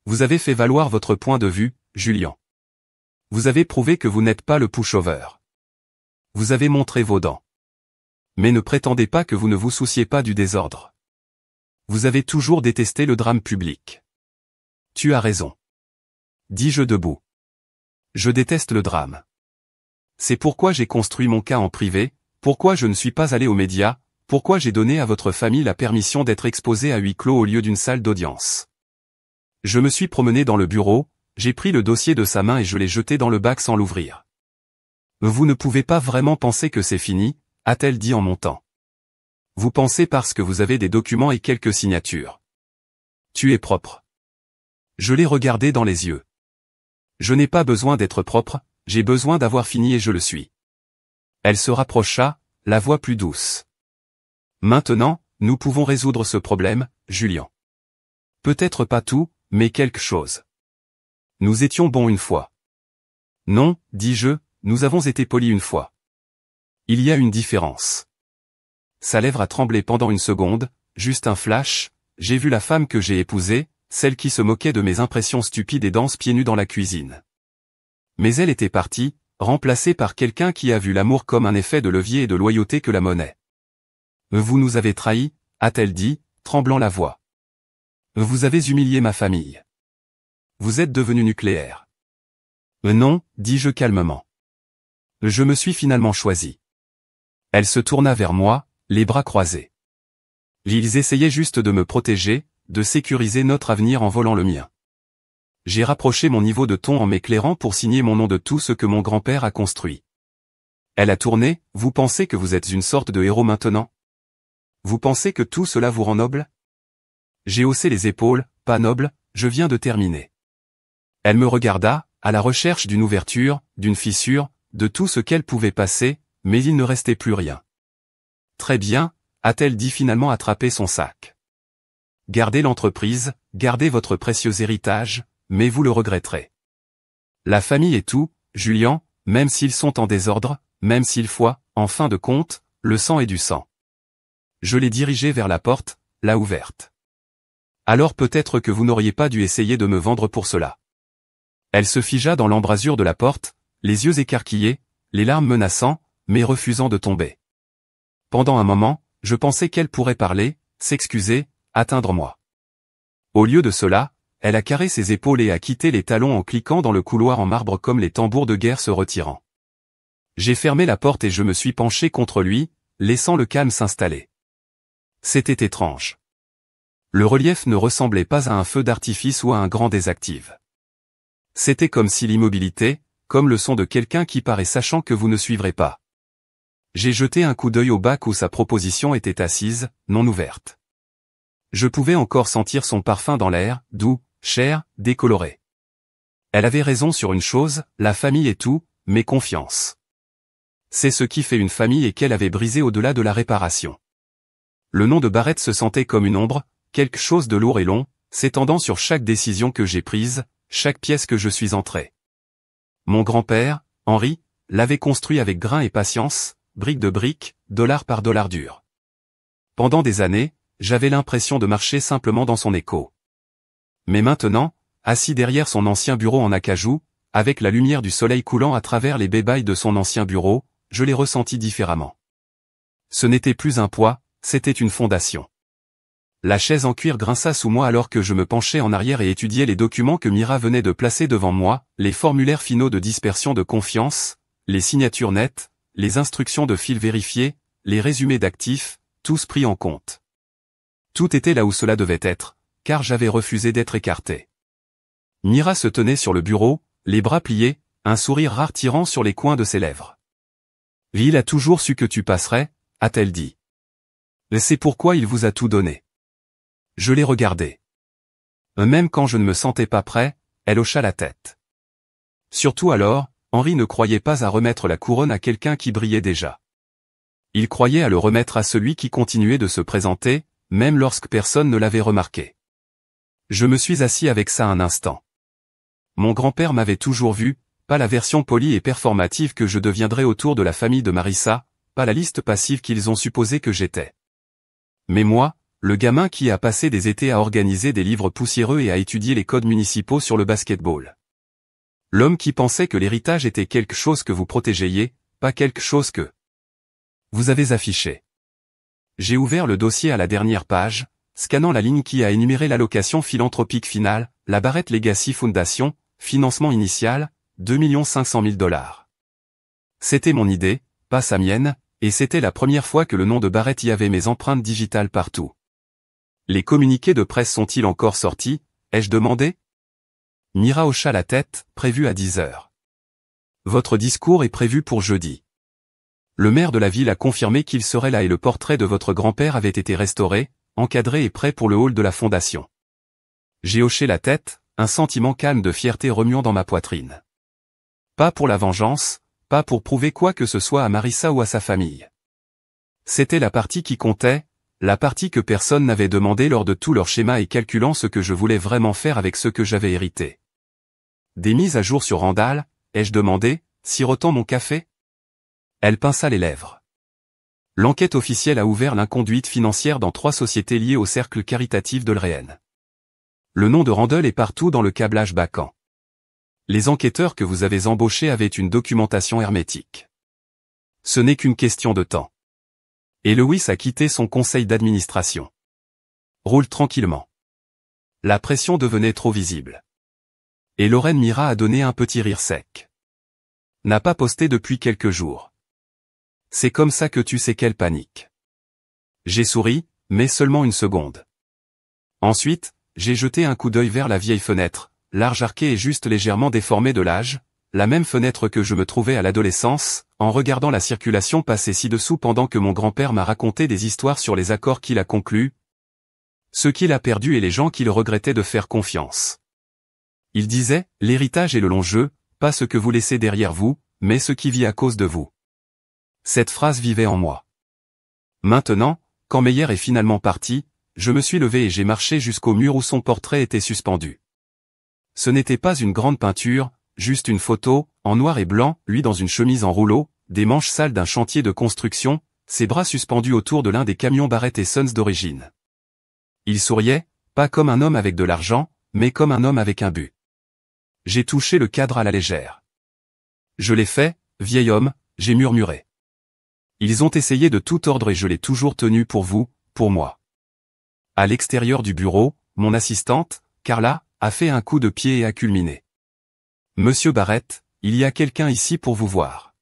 Vous avez fait valoir votre point de vue, Julian. Vous avez prouvé que vous n'êtes pas le pushover. Vous avez montré vos dents. Mais ne prétendez pas que vous ne vous souciez pas du désordre. Vous avez toujours détesté le drame public. Tu as raison. Dis-je debout. Je déteste le drame. C'est pourquoi j'ai construit mon cas en privé, pourquoi je ne suis pas allé aux médias, pourquoi j'ai donné à votre famille la permission d'être exposé à huis clos au lieu d'une salle d'audience. Je me suis promené dans le bureau, j'ai pris le dossier de sa main et je l'ai jeté dans le bac sans l'ouvrir. Vous ne pouvez pas vraiment penser que c'est fini, a-t-elle dit en montant. Vous pensez parce que vous avez des documents et quelques signatures. Tu es propre. Je l'ai regardé dans les yeux. Je n'ai pas besoin d'être propre, j'ai besoin d'avoir fini et je le suis. Elle se rapprocha, la voix plus douce. Maintenant, nous pouvons résoudre ce problème, Julian. Peut-être pas tout, mais quelque chose. Nous étions bons une fois. Non, dis-je, nous avons été polis une fois. Il y a une différence. Sa lèvre a tremblé pendant une seconde, juste un flash, j'ai vu la femme que j'ai épousée, celle qui se moquait de mes impressions stupides et danse pieds nus dans la cuisine. Mais elle était partie, remplacée par quelqu'un qui a vu l'amour comme un effet de levier et de loyauté que la monnaie. Vous nous avez trahis, a-t-elle dit, tremblant la voix. Vous avez humilié ma famille. Vous êtes devenu nucléaire. Non, dis-je calmement. Je me suis finalement choisi. Elle se tourna vers moi, les bras croisés. Ils essayaient juste de me protéger, de sécuriser notre avenir en volant le mien. J'ai rapproché mon niveau de ton en m'éclairant pour signer mon nom de tout ce que mon grand-père a construit. Elle a tourné, vous pensez que vous êtes une sorte de héros maintenant ? Vous pensez que tout cela vous rend noble ? J'ai haussé les épaules, pas noble, je viens de terminer. Elle me regarda, à la recherche d'une ouverture, d'une fissure, de tout ce qu'elle pouvait passer, mais il ne restait plus rien. Très bien, a-t-elle dit finalement attraper son sac. Gardez l'entreprise, gardez votre précieux héritage, mais vous le regretterez. La famille est tout, Julian, même s'ils sont en désordre, même s'il faut, en fin de compte, le sang est du sang. Je l'ai dirigé vers la porte, la ouverte. Alors peut-être que vous n'auriez pas dû essayer de me vendre pour cela. Elle se figea dans l'embrasure de la porte, les yeux écarquillés, les larmes menaçant, mais refusant de tomber. Pendant un moment, je pensais qu'elle pourrait parler, s'excuser, atteindre moi. Au lieu de cela, elle a carré ses épaules et a quitté les talons en cliquant dans le couloir en marbre comme les tambours de guerre se retirant. J'ai fermé la porte et je me suis penché contre lui, laissant le calme s'installer. C'était étrange. Le relief ne ressemblait pas à un feu d'artifice ou à un grand désactive. C'était comme si l'immobilité, comme le son de quelqu'un qui paraît sachant que vous ne suivrez pas. J'ai jeté un coup d'œil au bac où sa proposition était assise, non ouverte. Je pouvais encore sentir son parfum dans l'air, doux, cher, décoloré. Elle avait raison sur une chose, la famille est tout, mais confiance. C'est ce qui fait une famille et qu'elle avait brisé au-delà de la réparation. Le nom de Barrett se sentait comme une ombre, quelque chose de lourd et long, s'étendant sur chaque décision que j'ai prise, chaque pièce que je suis entré. Mon grand-père, Henri, l'avait construit avec grain et patience, brique de brique, dollar par dollar dur. Pendant des années, j'avais l'impression de marcher simplement dans son écho. Mais maintenant, assis derrière son ancien bureau en acajou, avec la lumière du soleil coulant à travers les bébailles de son ancien bureau, je l'ai ressenti différemment. Ce n'était plus un poids, c'était une fondation. La chaise en cuir grinça sous moi alors que je me penchais en arrière et étudiais les documents que Mira venait de placer devant moi, les formulaires finaux de dispersion de confiance, les signatures nettes, les instructions de fil vérifiées, les résumés d'actifs, tous pris en compte. Tout était là où cela devait être, car j'avais refusé d'être écarté. Mira se tenait sur le bureau, les bras pliés, un sourire rare tirant sur les coins de ses lèvres. « Il a toujours su que tu passerais », a-t-elle dit. « C'est pourquoi il vous a tout donné. » Je l'ai regardée. Même quand je ne me sentais pas prêt, elle hocha la tête. Surtout alors, Henri ne croyait pas à remettre la couronne à quelqu'un qui brillait déjà. Il croyait à le remettre à celui qui continuait de se présenter, même lorsque personne ne l'avait remarqué. Je me suis assis avec ça un instant. Mon grand-père m'avait toujours vu, pas la version polie et performative que je deviendrais autour de la famille de Marissa, pas la liste passive qu'ils ont supposé que j'étais. Mais moi, le gamin qui a passé des étés à organiser des livres poussiéreux et à étudier les codes municipaux sur le basketball. L'homme qui pensait que l'héritage était quelque chose que vous protégeriez, pas quelque chose que vous avez affiché. J'ai ouvert le dossier à la dernière page, scannant la ligne qui a énuméré l'allocation philanthropique finale, la Barrett Legacy Foundation, financement initial, 2 500 000 $. C'était mon idée, pas sa mienne, et c'était la première fois que le nom de Barrett y avait mes empreintes digitales partout. Les communiqués de presse sont-ils encore sortis, ai-je demandé? Mira hocha la tête, prévu à 10 heures. Votre discours est prévu pour jeudi. Le maire de la ville a confirmé qu'il serait là et le portrait de votre grand-père avait été restauré, encadré et prêt pour le hall de la fondation. J'ai hoché la tête, un sentiment calme de fierté remuant dans ma poitrine. Pas pour la vengeance, pas pour prouver quoi que ce soit à Marissa ou à sa famille. C'était la partie qui comptait, la partie que personne n'avait demandé lors de tout leur schéma et calculant ce que je voulais vraiment faire avec ce que j'avais hérité. Des mises à jour sur Randall, ai-je demandé, sirotant mon café? Elle pinça les lèvres. L'enquête officielle a ouvert l'inconduite financière dans 3 sociétés liées au cercle caritatif de l'Réenne. Le nom de Randall est partout dans le câblage Bacan. Les enquêteurs que vous avez embauchés avaient une documentation hermétique. Ce n'est qu'une question de temps. Et Lewis a quitté son conseil d'administration. Roule tranquillement. La pression devenait trop visible. Et Lorraine Mira a donné un petit rire sec. N'a pas posté depuis quelques jours. C'est comme ça que tu sais qu'elle panique. J'ai souri, mais seulement une seconde. Ensuite, j'ai jeté un coup d'œil vers la vieille fenêtre, large arquée et juste légèrement déformée de l'âge, la même fenêtre que je me trouvais à l'adolescence, en regardant la circulation passer ci-dessous pendant que mon grand-père m'a raconté des histoires sur les accords qu'il a conclus, ce qu'il a perdu et les gens qu'il regrettait de faire confiance. Il disait, l'héritage est le long jeu, pas ce que vous laissez derrière vous, mais ce qui vit à cause de vous. Cette phrase vivait en moi. Maintenant, quand Meyer est finalement parti, je me suis levé et j'ai marché jusqu'au mur où son portrait était suspendu. Ce n'était pas une grande peinture, juste une photo, en noir et blanc, lui dans une chemise en rouleau, des manches sales d'un chantier de construction, ses bras suspendus autour de l'un des camions Barrett & Sons d'origine. Il souriait, pas comme un homme avec de l'argent, mais comme un homme avec un but. J'ai touché le cadre à la légère. Je l'ai fait, vieil homme, j'ai murmuré. Ils ont essayé de tout ordre et je l'ai toujours tenu pour vous, pour moi. À l'extérieur du bureau, mon assistante, Carla, a fait un coup de pied et a culminé. Monsieur Barrett, il y a quelqu'un ici pour vous voir.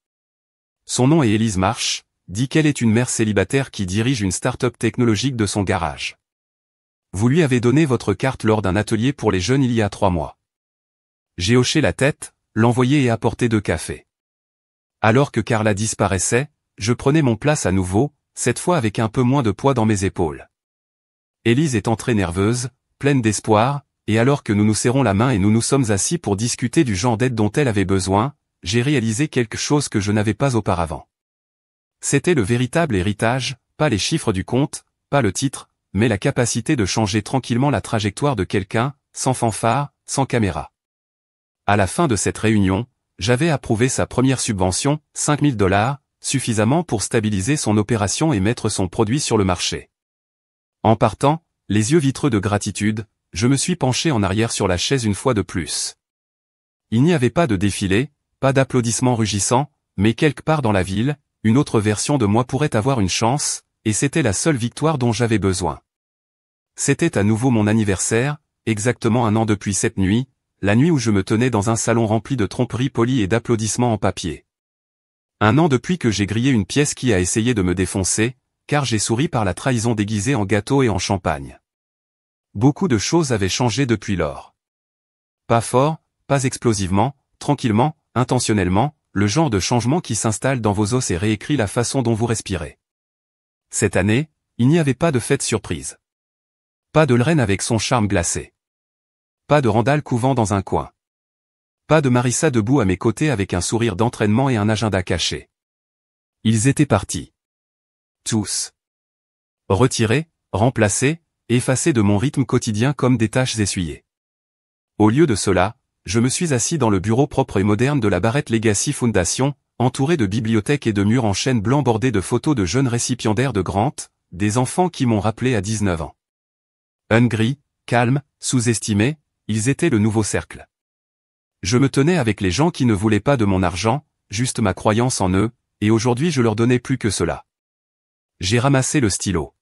Son nom est Elise Marsh, dit qu'elle est une mère célibataire qui dirige une start-up technologique de son garage. Vous lui avez donné votre carte lors d'un atelier pour les jeunes il y a 3 mois. J'ai hoché la tête, l'envoyé et apporté 2 cafés. Alors que Carla disparaissait, je prenais mon place à nouveau, cette fois avec un peu moins de poids dans mes épaules. Élise est entrée nerveuse, pleine d'espoir, et alors que nous nous serrons la main et nous nous sommes assis pour discuter du genre d'aide dont elle avait besoin, j'ai réalisé quelque chose que je n'avais pas auparavant. C'était le véritable héritage, pas les chiffres du compte, pas le titre, mais la capacité de changer tranquillement la trajectoire de quelqu'un, sans fanfare, sans caméra. À la fin de cette réunion, j'avais approuvé sa première subvention, $5000, suffisamment pour stabiliser son opération et mettre son produit sur le marché. En partant, les yeux vitreux de gratitude, je me suis penché en arrière sur la chaise une fois de plus. Il n'y avait pas de défilé, pas d'applaudissements rugissants, mais quelque part dans la ville, une autre version de moi pourrait avoir une chance, et c'était la seule victoire dont j'avais besoin. C'était à nouveau mon anniversaire, exactement 1 an depuis cette nuit, la nuit où je me tenais dans un salon rempli de tromperies polies et d'applaudissements en papier. 1 an depuis que j'ai grillé une pièce qui a essayé de me défoncer, car j'ai souri par la trahison déguisée en gâteau et en champagne. Beaucoup de choses avaient changé depuis lors. Pas fort, pas explosivement, tranquillement, intentionnellement, le genre de changement qui s'installe dans vos os et réécrit la façon dont vous respirez. Cette année, il n'y avait pas de fête surprise. Pas de Lorraine avec son charme glacé. Pas de Randall couvant dans un coin. Pas de Marissa debout à mes côtés avec un sourire d'entraînement et un agenda caché. Ils étaient partis. Tous. Retirés, remplacés, effacés de mon rythme quotidien comme des tâches essuyées. Au lieu de cela, je me suis assis dans le bureau propre et moderne de la Barrett Legacy Foundation, entouré de bibliothèques et de murs en chêne blanc bordés de photos de jeunes récipiendaires de Grant, des enfants qui m'ont rappelé à 19 ans. Hungry, calmes, sous-estimés, ils étaient le nouveau cercle. Je me tenais avec les gens qui ne voulaient pas de mon argent, juste ma croyance en eux, et aujourd'hui je leur donnais plus que cela. J'ai ramassé le stylo.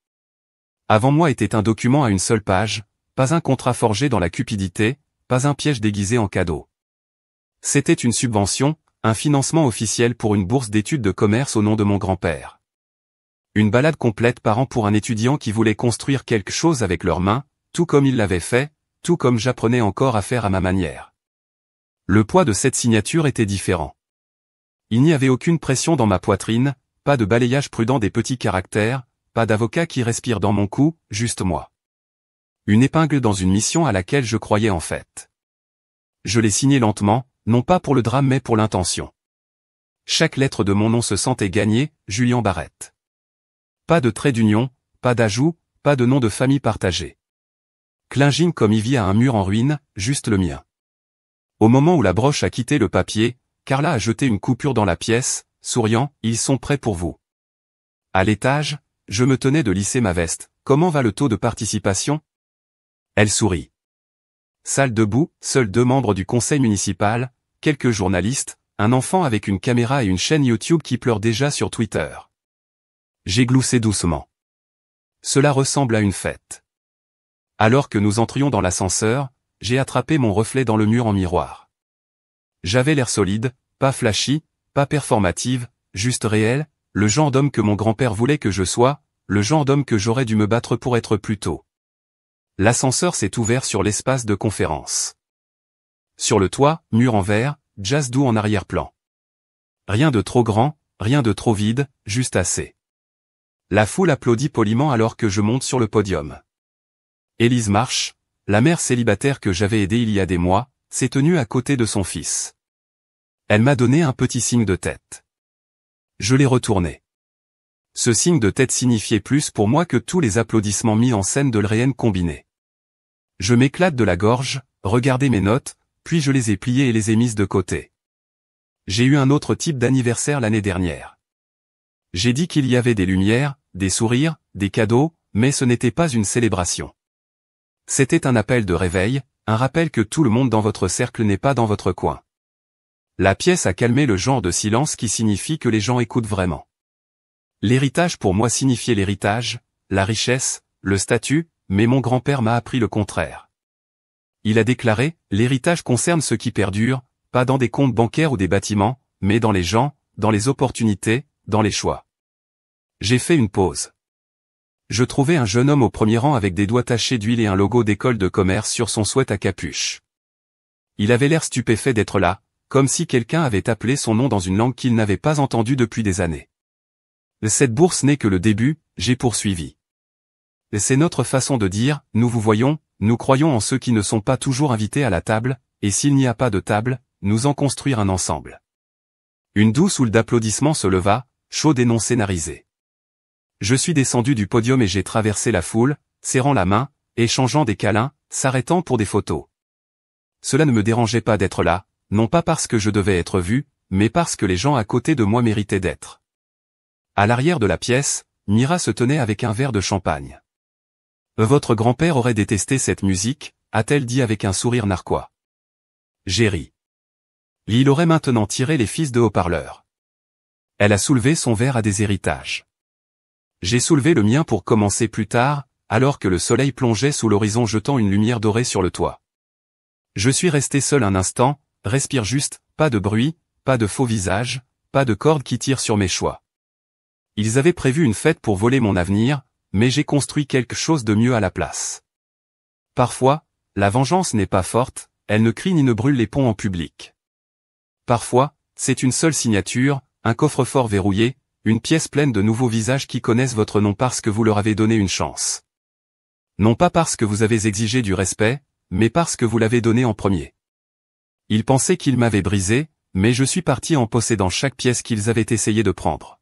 Avant moi était un document à une seule page, pas un contrat forgé dans la cupidité, pas un piège déguisé en cadeau. C'était une subvention, un financement officiel pour une bourse d'études de commerce au nom de mon grand-père. Une balade complète par an pour un étudiant qui voulait construire quelque chose avec leurs mains, tout comme il l'avait fait, tout comme j'apprenais encore à faire à ma manière. Le poids de cette signature était différent. Il n'y avait aucune pression dans ma poitrine, pas de balayage prudent des petits caractères, pas d'avocat qui respire dans mon cou, juste moi. Une épingle dans une mission à laquelle je croyais en fait. Je l'ai signé lentement, non pas pour le drame mais pour l'intention. Chaque lettre de mon nom se sentait gagnée, Julian Barrett. Pas de trait d'union, pas d'ajout, pas de nom de famille partagé. Clinging comme Ivy à un mur en ruine, juste le mien. Au moment où la broche a quitté le papier, Carla a jeté une coupure dans la pièce, souriant, ils sont prêts pour vous. À l'étage, je me tenais de lisser ma veste, comment va le taux de participation? Elle sourit. Salle debout, seuls 2 membres du conseil municipal, quelques journalistes, un enfant avec une caméra et une chaîne YouTube qui pleure déjà sur Twitter. J'ai gloussé doucement. Cela ressemble à une fête. Alors que nous entrions dans l'ascenseur, j'ai attrapé mon reflet dans le mur en miroir. J'avais l'air solide, pas flashy, pas performative, juste réel, le genre d'homme que mon grand-père voulait que je sois, le genre d'homme que j'aurais dû me battre pour être plus tôt. L'ascenseur s'est ouvert sur l'espace de conférence. Sur le toit, mur en verre, jazz doux en arrière-plan. Rien de trop grand, rien de trop vide, juste assez. La foule applaudit poliment alors que je monte sur le podium. Élise Marsh, la mère célibataire que j'avais aidée il y a des mois, s'est tenue à côté de son fils. Elle m'a donné un petit signe de tête. Je l'ai retourné. Ce signe de tête signifiait plus pour moi que tous les applaudissements mis en scène de l'Réenne combinés. Je m'éclate de la gorge, regardez mes notes, puis je les ai pliées et les ai mises de côté. J'ai eu un autre type d'anniversaire l'année dernière. J'ai dit qu'il y avait des lumières, des sourires, des cadeaux, mais ce n'était pas une célébration. C'était un appel de réveil, un rappel que tout le monde dans votre cercle n'est pas dans votre coin. La pièce a calmé le genre de silence qui signifie que les gens écoutent vraiment. L'héritage pour moi signifiait l'héritage, la richesse, le statut, mais mon grand-père m'a appris le contraire. Il a déclaré, l'héritage concerne ce qui perdure, pas dans des comptes bancaires ou des bâtiments, mais dans les gens, dans les opportunités, dans les choix. J'ai fait une pause. Je trouvais un jeune homme au premier rang avec des doigts tachés d'huile et un logo d'école de commerce sur son sweat à capuche. Il avait l'air stupéfait d'être là, comme si quelqu'un avait appelé son nom dans une langue qu'il n'avait pas entendue depuis des années. Cette bourse n'est que le début, j'ai poursuivi. C'est notre façon de dire, nous vous voyons, nous croyons en ceux qui ne sont pas toujours invités à la table, et s'il n'y a pas de table, nous en construire un ensemble. Une douce houle d'applaudissements se leva, chaude et non scénarisée. Je suis descendu du podium et j'ai traversé la foule, serrant la main, échangeant des câlins, s'arrêtant pour des photos. Cela ne me dérangeait pas d'être là, non pas parce que je devais être vu, mais parce que les gens à côté de moi méritaient d'être. À l'arrière de la pièce, Mira se tenait avec un verre de champagne. Votre grand-père aurait détesté cette musique, a-t-elle dit avec un sourire narquois. J'ai ri. Il aurait maintenant tiré les fils de haut-parleur. Elle a soulevé son verre à des héritages. J'ai soulevé le mien pour commencer plus tard, alors que le soleil plongeait sous l'horizon jetant une lumière dorée sur le toit. Je suis resté seul un instant, respire juste, pas de bruit, pas de faux visage, pas de cordes qui tirent sur mes choix. Ils avaient prévu une fête pour voler mon avenir, mais j'ai construit quelque chose de mieux à la place. Parfois, la vengeance n'est pas forte, elle ne crie ni ne brûle les ponts en public. Parfois, c'est une seule signature, un coffre-fort verrouillé, une pièce pleine de nouveaux visages qui connaissent votre nom parce que vous leur avez donné une chance. Non pas parce que vous avez exigé du respect, mais parce que vous l'avez donné en premier. Ils pensaient qu'ils m'avaient brisé, mais je suis parti en possédant chaque pièce qu'ils avaient essayé de prendre.